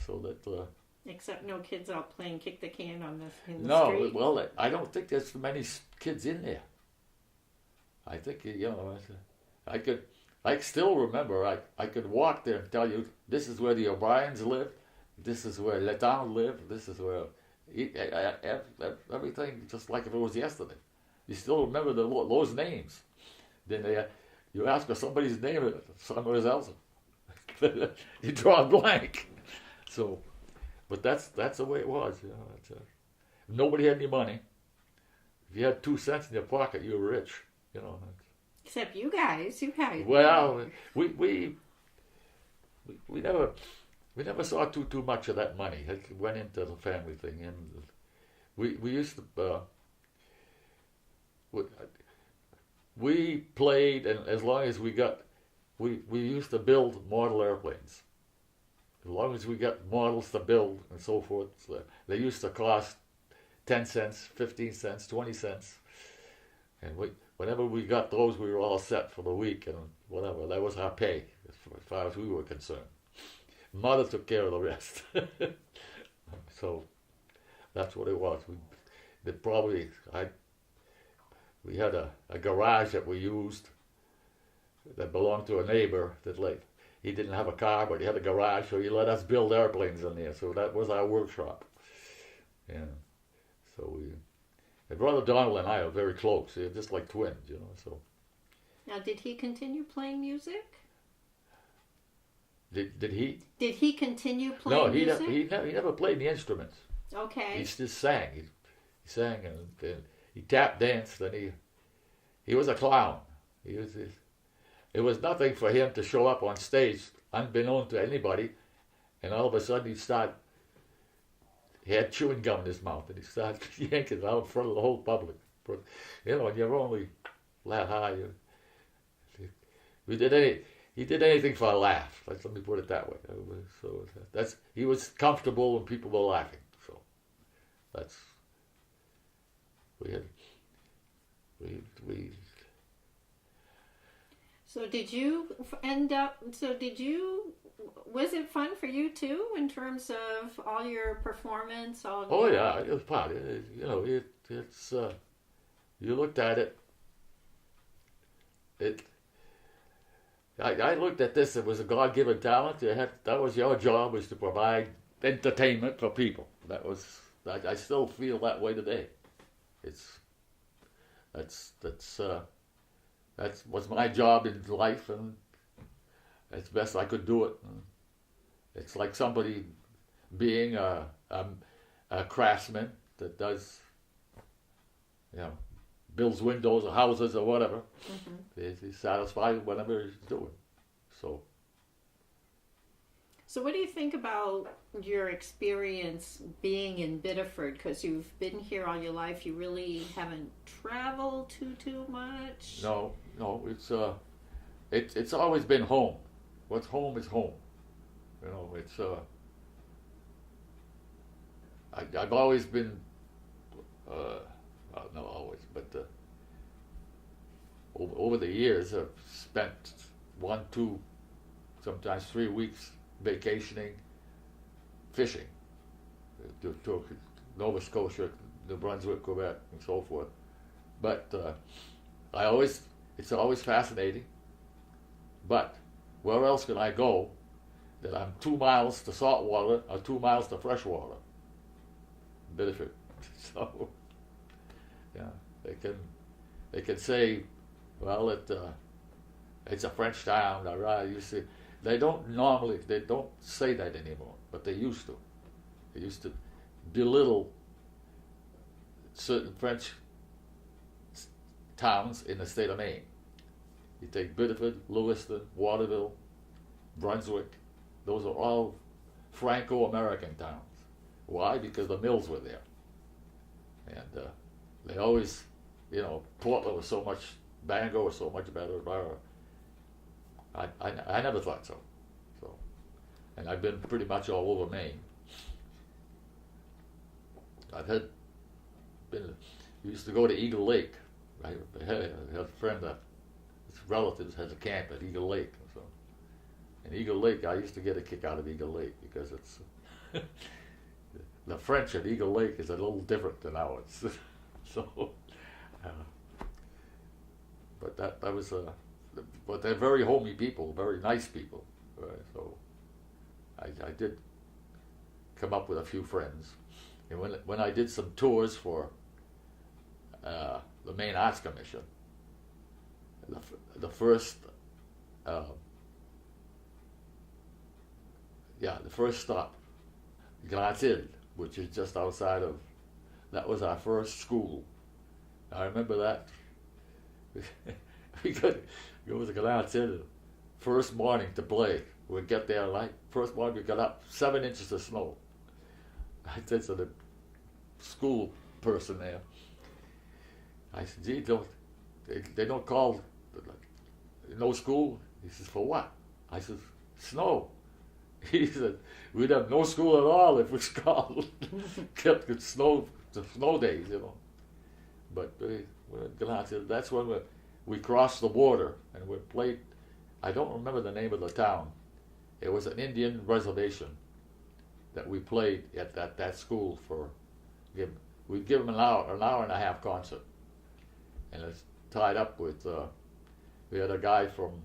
So that except no kids out playing kick the can in the no, street. well, I don't think there's many kids in there. I think I still remember. I could walk there and tell you this is where the O'Briens lived, this is where Letang lived, this is where everything just like if it was yesterday. You still remember those names. Then you ask for somebody's name, somebody else, you draw a blank. So, but that's the way it was. Nobody had any money. If you had 2 cents in your pocket, you were rich. Except you guys. Well, we never saw too much of that money. It went into the family thing, and we used to. We played, and as long as we used to build model airplanes. As long as we got models to build and so forth, they used to cost 10 cents, 15 cents, 20 cents. And whenever we got those, we were all set for the week and whatever. That was our pay as far as we were concerned. Mother took care of the rest. So that's what it was. We had a garage that we used that belonged to a neighbor he didn't have a car, but he had a garage, so he let us build airplanes in there. So that was our workshop. Yeah. So and Brother Donald and I are very close. They're just like twins, So. Now, did he continue playing music? Did he? Did he continue playing music? No, he never played the instruments. Okay. He just sang. He sang and he tap danced, and he was a clown. It was nothing for him to show up on stage unbeknown to anybody, and all of a sudden he had chewing gum in his mouth, and he started yanking it out in front of the whole public. And you're only that high. He did anything for a laugh. Let me put it that way. So he was comfortable when people were laughing. So that's we. So was it fun for you too in terms of all your performance? Yeah, it was part. It's you looked at it. I looked at this. It was a God-given talent. That was your job, was to provide entertainment for people. I still feel that way today. That was my job in life, and as best I could do it. It's like somebody being a craftsman that does, builds windows or houses or whatever. Mm-hmm. He's satisfied with whatever he's doing. So what do you think about your experience being in Biddeford? Because you've been here all your life. You really haven't traveled too much. No. It's always been home. what's home is home. You know, it's I've always been well, not always, but over the years I've spent 1, 2, sometimes 3 weeks vacationing, fishing to Nova Scotia, New Brunswick, Quebec, and so forth. But it's always fascinating. But where else can I go that I'm 2 miles to salt water or 2 miles to fresh water? Biddeford. So, yeah, they can say, well, it's a French town. You see, they don't say that anymore, but they used to. They used to belittle certain French towns in the state of Maine. You take Biddeford, Lewiston, Waterville, Brunswick. Those are all Franco-American towns. Why? Because the mills were there. And they always, Portland was so much, Bangor was so much better. I never thought so. And I've been pretty much all over Maine. We used to go to Eagle Lake. I had a friend that his relatives had a camp at Eagle Lake. So, and Eagle Lake, I used to get a kick out of Eagle Lake because it's the French at Eagle Lake is a little different than ours. So, but that was but they're very homey people, very nice people. So, I did come up with a few friends. And when I did some tours for the Maine Arts Commission, the first stop, Grand Ole, which is just outside of, that was our first school. I remember that. We could go to Grand Ole first morning to play. We'd get there first morning we got up, 7 inches of snow. I said to the school person there, I said, gee, they don't call no school? He says, for what? I said, snow. He said, we'd have no school at all if it's called kept it snow days, But that's when we crossed the border and we played. I don't remember the name of the town. It was an Indian reservation that we played at that school for. We'd give them an hour and a half concert, and it's tied up with. We had a guy from.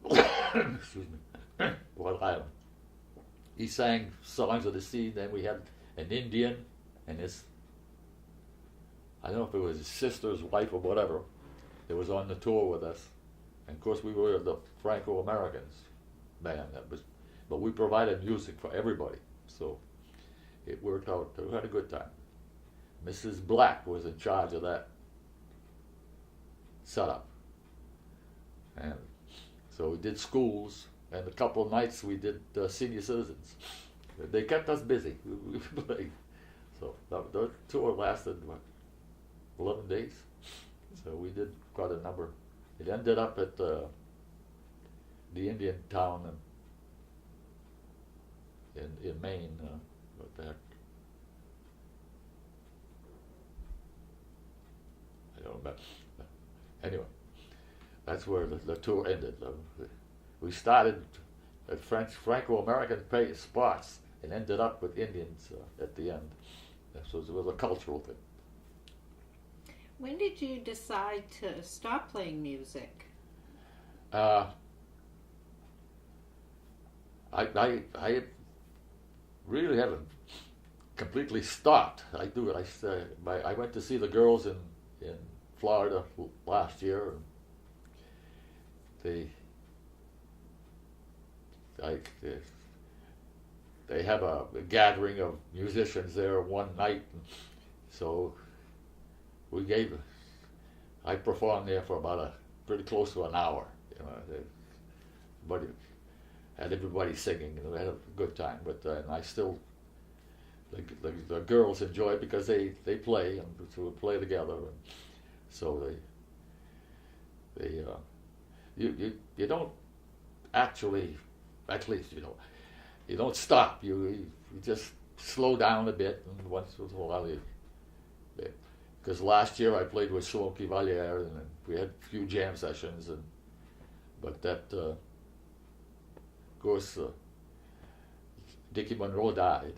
Excuse me, Rhode Island. He sang songs of the sea. Then we had an Indian and his. I don't know if it was his sister's wife or whatever. That was on the tour with us, and of course we were the Franco-Americans band. But we provided music for everybody, so it worked out. We had a good time. Mrs. Black was in charge of that setup, and so we did schools, and a couple of nights we did senior citizens. They kept us busy. We played. So the tour lasted 11 days. So we did quite a number. It ended up at the Indian town in Maine. What the heck? I don't remember. Anyway, that's where the tour ended. We started at Franco-American spots and ended up with Indians at the end. So it was a cultural thing. When did you decide to stop playing music? I really haven't completely stopped. I went to see the girls in Florida last year. And they have a gathering of musicians there one night, and so I performed there for about pretty close to an hour. Had everybody singing, and we had a good time. But and I still, the girls enjoy it because they play, and so we play together. And so you don't actually, at least you don't stop. You just slow down a bit, and once in a while because last year I played with Smokey Valliere, and we had a few jam sessions, but that of course Dickie Monroe died,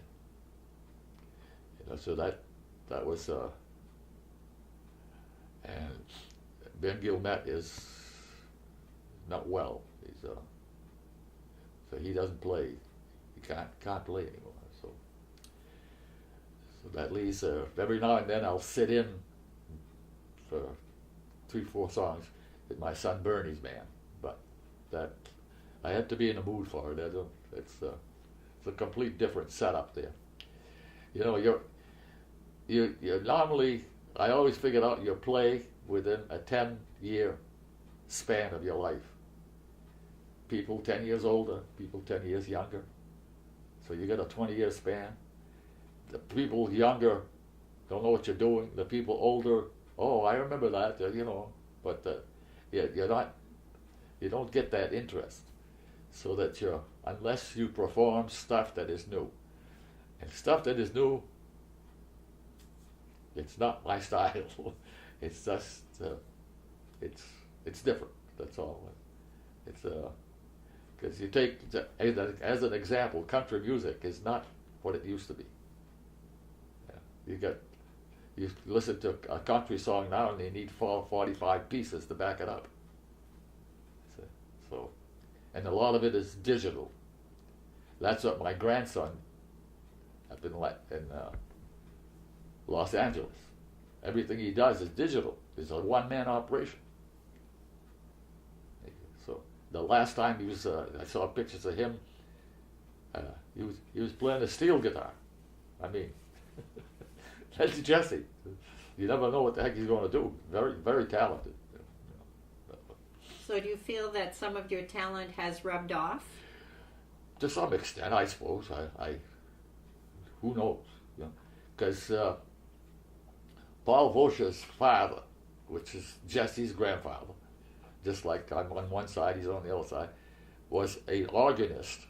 so that was and Ben Gilmet is not well. He's so he doesn't play. He can't play anymore. So that leaves every now and then I'll sit in for 3-4 songs with my son Bernie's band, but that I have to be in the mood for it. It's a complete different setup there. You normally, I always figured out you play within a 10-year span of your life. People 10 years older, people 10 years younger. So you get a 20-year span. The people younger don't know what you're doing. The people older, oh, I remember that, but you don't get that interest. So that unless you perform stuff that is new. And stuff that is new, it's not my style. It's just, it's different. That's all. It's because you take as an example, country music is not what it used to be. You listen to a country song now, and they need 45 pieces to back it up. So, and a lot of it is digital. That's what my grandson up in Los Angeles. Everything he does is digital. It's a one-man operation. So the last time he was, I saw pictures of him. He was playing a steel guitar. I mean, that's Jesse. You never know what the heck he's going to do. Very, very talented. So do you feel that some of your talent has rubbed off? To some extent, I suppose. I who knows? Because Paul Vosha's father, which is Jesse's grandfather, just like I'm on one side, he's on the other side, was an organist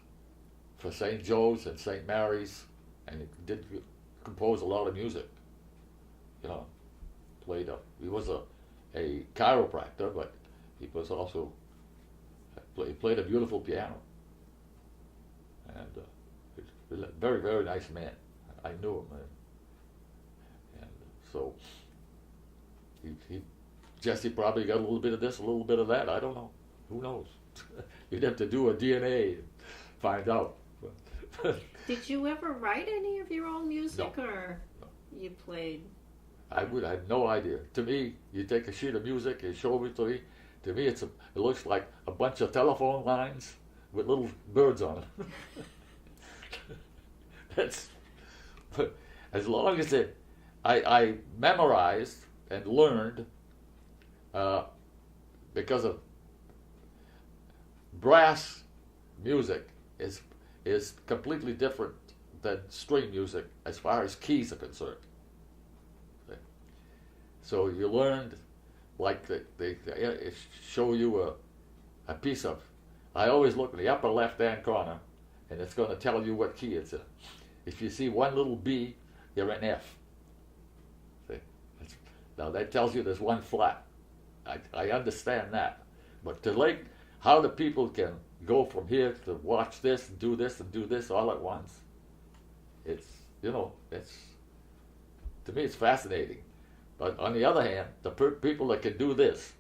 for St. Joe's and St. Mary's, and he did compose a lot of music. He was a chiropractor, but he was also he played a beautiful piano, and a very, very nice man. I knew him, and so Jesse probably got a little bit of this, a little bit of that. I don't know. Who knows? You'd have to do a DNA and find out. Did you ever write any of your own music, No. or you played? I have no idea. To me, you take a sheet of music, you show it to me. To me, it looks like a bunch of telephone lines with little birds on it. That's as long as I memorized and learned because of brass music is completely different than string music as far as keys are concerned. So you learned, like they show you a piece of. I always look in the upper left-hand corner, and it's going to tell you what key it's in. If you see one little B, you're in F. See? Now that tells you there's one flat. I understand that, but to how the people can go from here to watch this and do this all at once. It's to me it's fascinating. But on the other hand, the people that can do this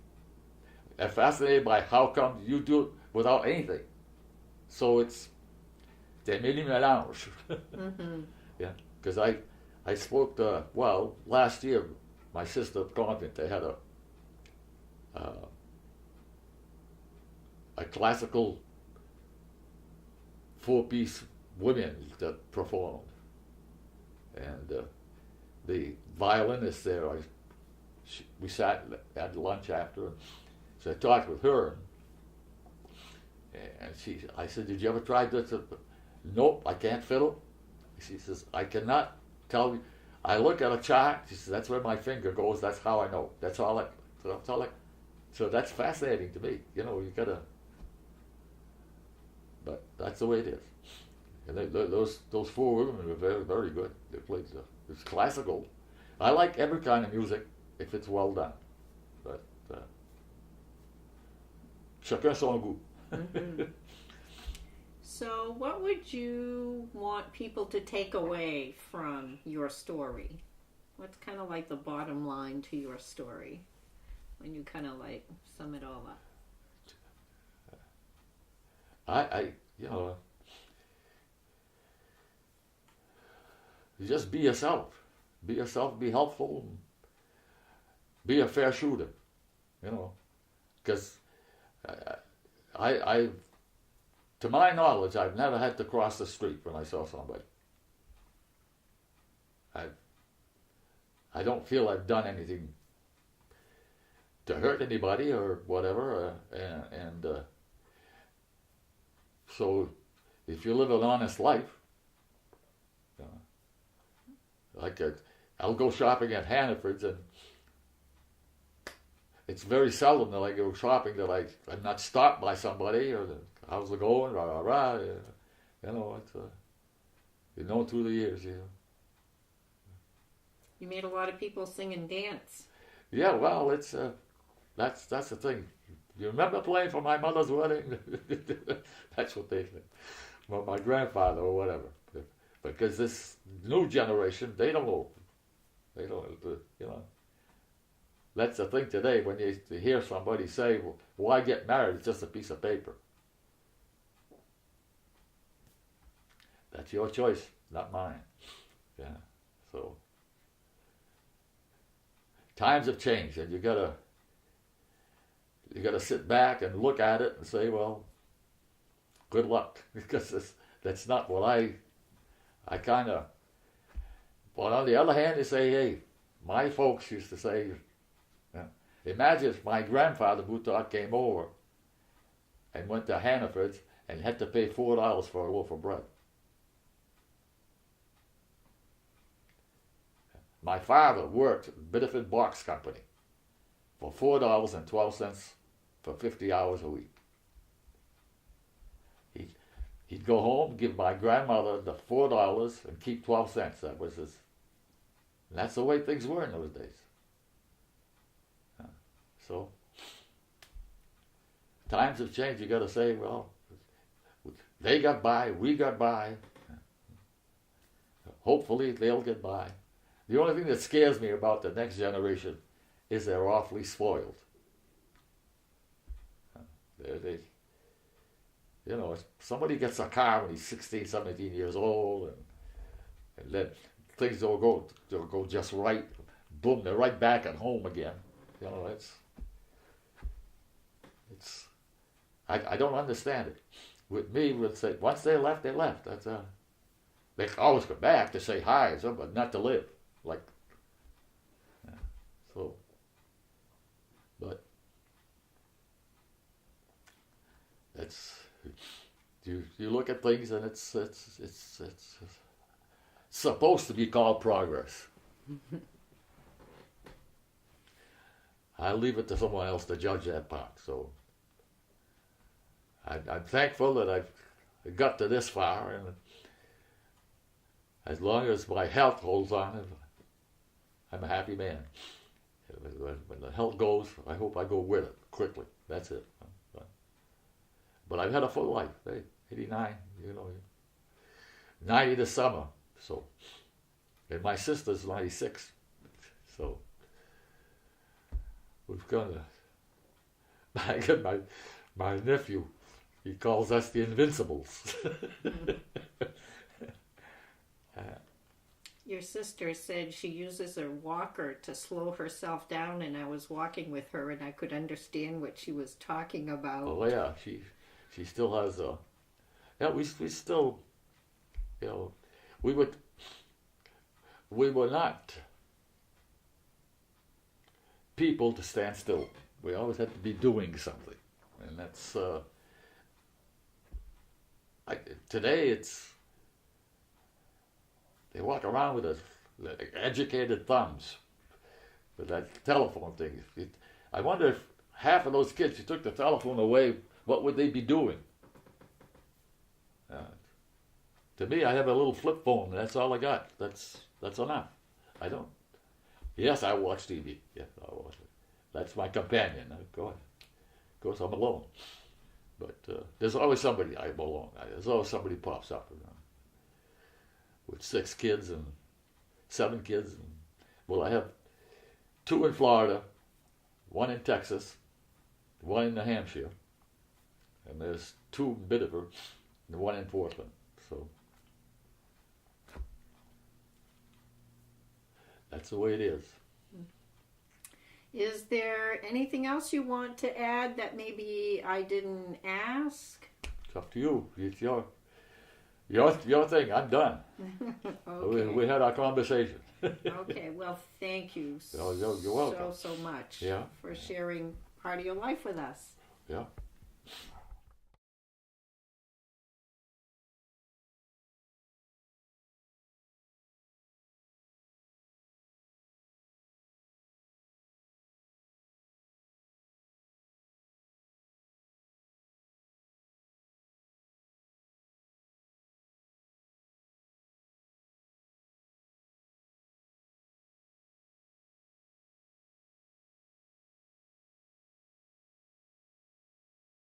are fascinated by how come you do it without anything. So it's des mille mélanges. Mm-hmm. Yeah, because I spoke to, last year my sister convent, they had a classical 4-piece women that performed, and the violinist there, we sat at lunch after, so I talked with her, and I said, did you ever try this? Nope, I can't fiddle. She says, I cannot tell you. I look at a chart, she says, that's where my finger goes, that's how I know. That's all I So that's fascinating to me. You know, you gotta, but that's the way it is. And those four women are very, very good. They played it's classical. I like every kind of music if it's well done. But chacun son goût. Mm-hmm. So, what would you want people to take away from your story? What's kind of like the bottom line to your story when you kind of like sum it all up? You know, you just be yourself. Be yourself, be helpful, and be a fair shooter, you know. Because I, to my knowledge, I've never had to cross the street when I saw somebody. I don't feel I've done anything to hurt anybody or whatever, so if you live an honest life, you know, like I'll go shopping at Hannaford's, and it's very seldom that I go shopping that I'm not stopped by somebody or how's it going, rah, rah, rah, you know, it's you know, through the years, you know. You made a lot of people sing and dance. Yeah, well, it's that's the thing. You remember playing for my mother's wedding? That's what they think. Well, my grandfather or whatever. Because this new generation, they don't know. They don't, you know. That's the thing today when you hear somebody say, well, why get married? It's just a piece of paper. That's your choice, not mine. Yeah, so. Times have changed, and you gotta sit back and look at it and say, well, good luck, because that's not what I kind of. But on the other hand, they say, hey, my folks used to say, imagine if my grandfather Bouthot came over and went to Hannaford's and had to pay $4 for a loaf of bread. My father worked at Biddeford Box Company for $4.12 for 50 hours a week. He'd go home, give my grandmother the $4 and keep 12 cents. That was his. And that's the way things were in those days. So, times have changed. You got to say, well, they got by, we got by. Hopefully they'll get by. The only thing that scares me about the next generation is they're awfully spoiled. You know, if somebody gets a car when he's 16, 17 years old, and then things don't go just right, boom, they're right back at home again. You know, I don't understand it. With me, we'll say, once they left, they left. That's they can always come back to say hi, but not to live. Like, yeah, so, but it's you look at things and it's supposed to be called progress. I leave it to someone else to judge that part. So I'm thankful that I've got to this far, and as long as my health holds on, I'm a happy man. When the health goes, I hope I go with it quickly. That's it. But I've had a full life. Hey, 89, you know, 90 this summer. So, and my sister's 96. So, we've got I get my nephew. He calls us the Invincibles. Your sister said she uses a walker to slow herself down, and I was walking with her and I could understand what she was talking about. Oh yeah, she still has a. Yeah, we still, you know, we were not people to stand still. We always had to be doing something, and that's today it's. They walk around with educated thumbs with that telephone thing. I wonder if half of those kids, you took the telephone away, what would they be doing? To me, I have a little flip phone. That's all I got. That's enough. I don't. Yes, I watch TV. Yes, I watch it. That's my companion. Of course, I'm alone. But there's always somebody I'm alone. There's always somebody pops up with 6 kids and 7 kids. And, well, I have 2 in Florida, 1 in Texas, 1 in New Hampshire, and there's 2 in Biddeford, and 1 in Portland. So that's the way it is. Is there anything else you want to add that maybe I didn't ask? It's up to you. It's your thing. I'm done. Okay. We had our conversation. Okay. Well, thank you You're welcome. so much Yeah. for sharing part of your life with us. Yeah.